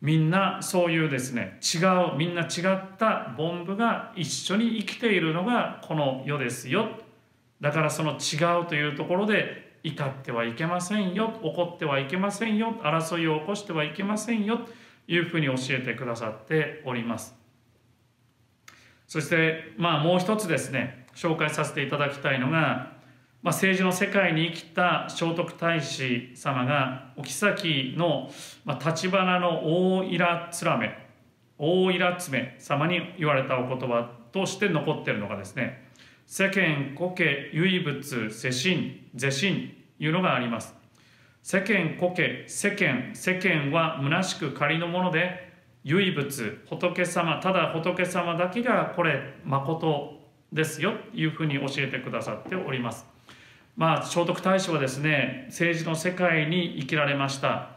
B: みんなそういうですね、みんな違った凡夫が一緒に生きているのがこの世ですよ。だからその違うというところで怒ってはいけませんよ、怒ってはいけませんよ、争いを起こしてはいけませんよというふうに教えてくださっております。そしてもう一つですね、紹介させていただきたいのが、政治の世界に生きた聖徳太子様がお妃の橘の大平爪様に言われたお言葉として残っているのがですね、世間古家唯物世心是心いうのがあります。世間古家、世間は虚しく仮のもので、唯物仏様、ただ仏様だけがこれ誠ですよというふうに教えてくださっております。聖徳太子はですね、政治の世界に生きられました。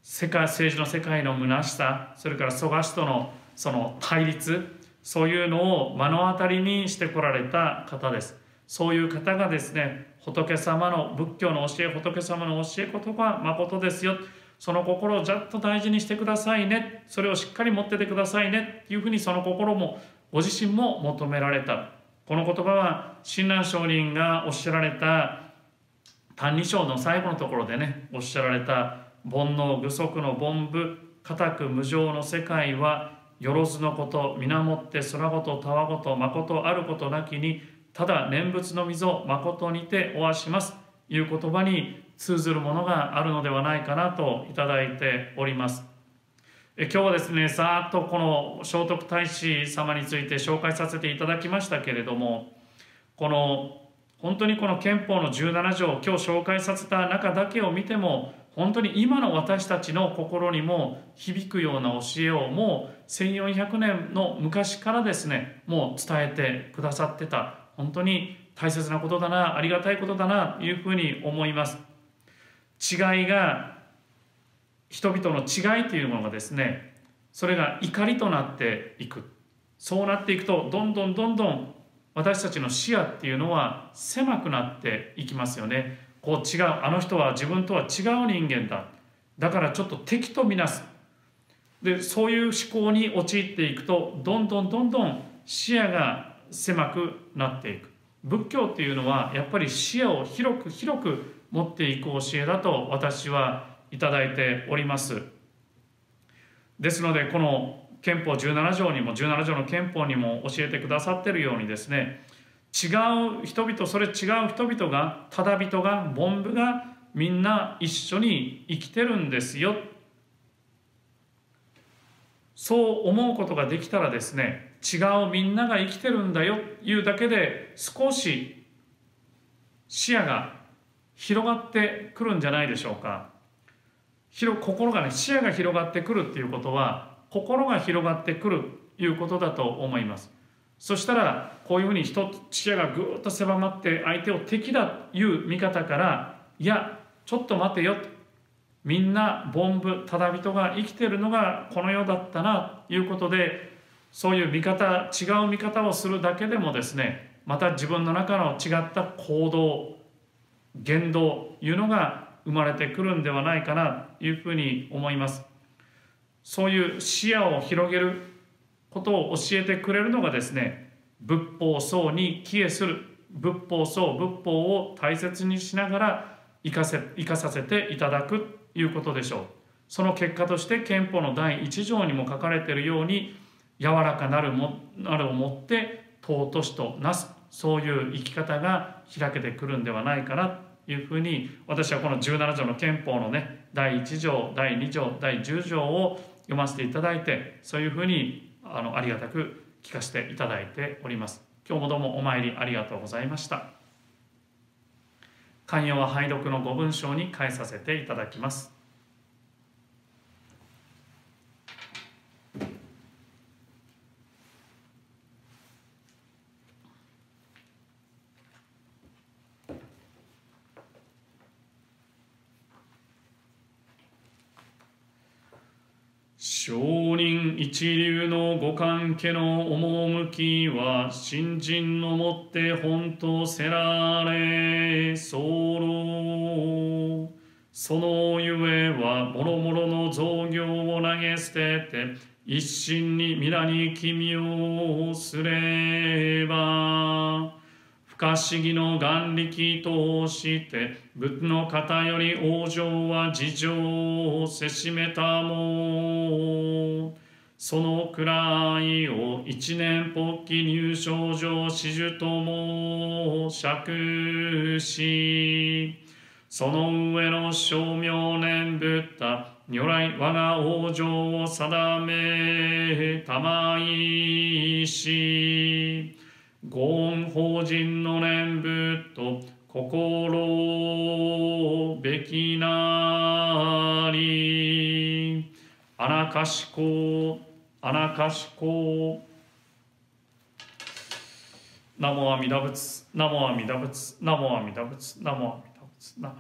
B: 政治の世界の虚しさ、それから蘇我氏とのその対立、そういうのを目の当たりにしてこられた方です。そういう方がですね、仏様の仏教の教え、仏様の教えことが誠ですよ。その心をじゃっと大事にしてくださいね。それをしっかり持っててくださいね。というふうにその心もご自身も求められた。この言葉は親鸞上人がおっしゃられた「歎異抄」の最後のところでね、おっしゃられた「煩悩具足の凡夫固く無常の世界はよろずのこと皆もって空ごとたわごと誠あることなきにただ念仏の溝誠にておわします」いう言葉に通ずるものがあるのではないかなといただいております。今日はですね、さーっとこの聖徳太子様について紹介させていただきましたけれども、本当にこの憲法の17条、今日紹介させた中だけを見ても、本当に今の私たちの心にも響くような教えをもう1400年の昔からですね、もう伝えてくださってた、本当に大切なことだな、ありがたいことだなというふうに思います。人々の違いというものがですね、それが怒りとなっていく。そうなっていくとどんどん私たちの視野っていうのは狭くなっていきますよね。違う、あの人は自分とは違う人間だ、だからちょっと敵とみなす。でそういう思考に陥っていくとどんどん視野が狭くなっていく。仏教っていうのはやっぱり視野を広く広く持っていく教えだと私はいただいております。ですのでこの憲法17条にも17条の憲法にも教えてくださっているようにですね、違う人々、それ違う人々が、ただ人が、凡夫がみんな一緒に生きてるんですよ。そう思うことができたらですね、違うみんなが生きてるんだよというだけで少し視野が広がってくるんじゃないでしょうか。心がね、視野が広がってくるっていうことは心が広がってくるということだと思います。そしたらこういうふうに視野がぐーっと狭まって相手を敵だという見方から、いやちょっと待てよと、みんな凡夫ただ人が生きてるのがこの世だったなということで、そういう見方、違う見方をするだけでもですね、また自分の中の違った行動言動いうのが生まれてくるんではないかなというふうに思います。そういう視野を広げることを教えてくれるのがですね、仏法僧に帰依する、仏法僧、仏法を大切にしながら生かさせていただくということでしょう。その結果として憲法の第1条にも書かれているように、柔らかなるをもって尊しとなす、そういう生き方が開けてくるんではないかなというふうに、私はこの17条の憲法のね、第1条、第2条、第10条を読ませていただいて、そういうふうにありがたく聞かせていただいております。今日もどうもお参りありがとうございました。寛容は拝読の5文章に変えさせていただきます。聖人一流のご関係の趣は、信心のもって本当せられ候。そのゆえはもろもろの造業を投げ捨てて、一心に皆に君をすれば、不可思議の眼力として仏の方より往生は事情をせしめたも、そのくらいを一年発起入賞上始終とも釈し、その上の称名念ブッダ如来我が往生を定めたまいし、ご恩法人の念仏と心べきなり、あなかしこあなかしこ。ナモ阿弥陀仏、ナモ阿弥陀仏、ナモ阿弥陀仏、ナモ阿弥陀仏、ナモ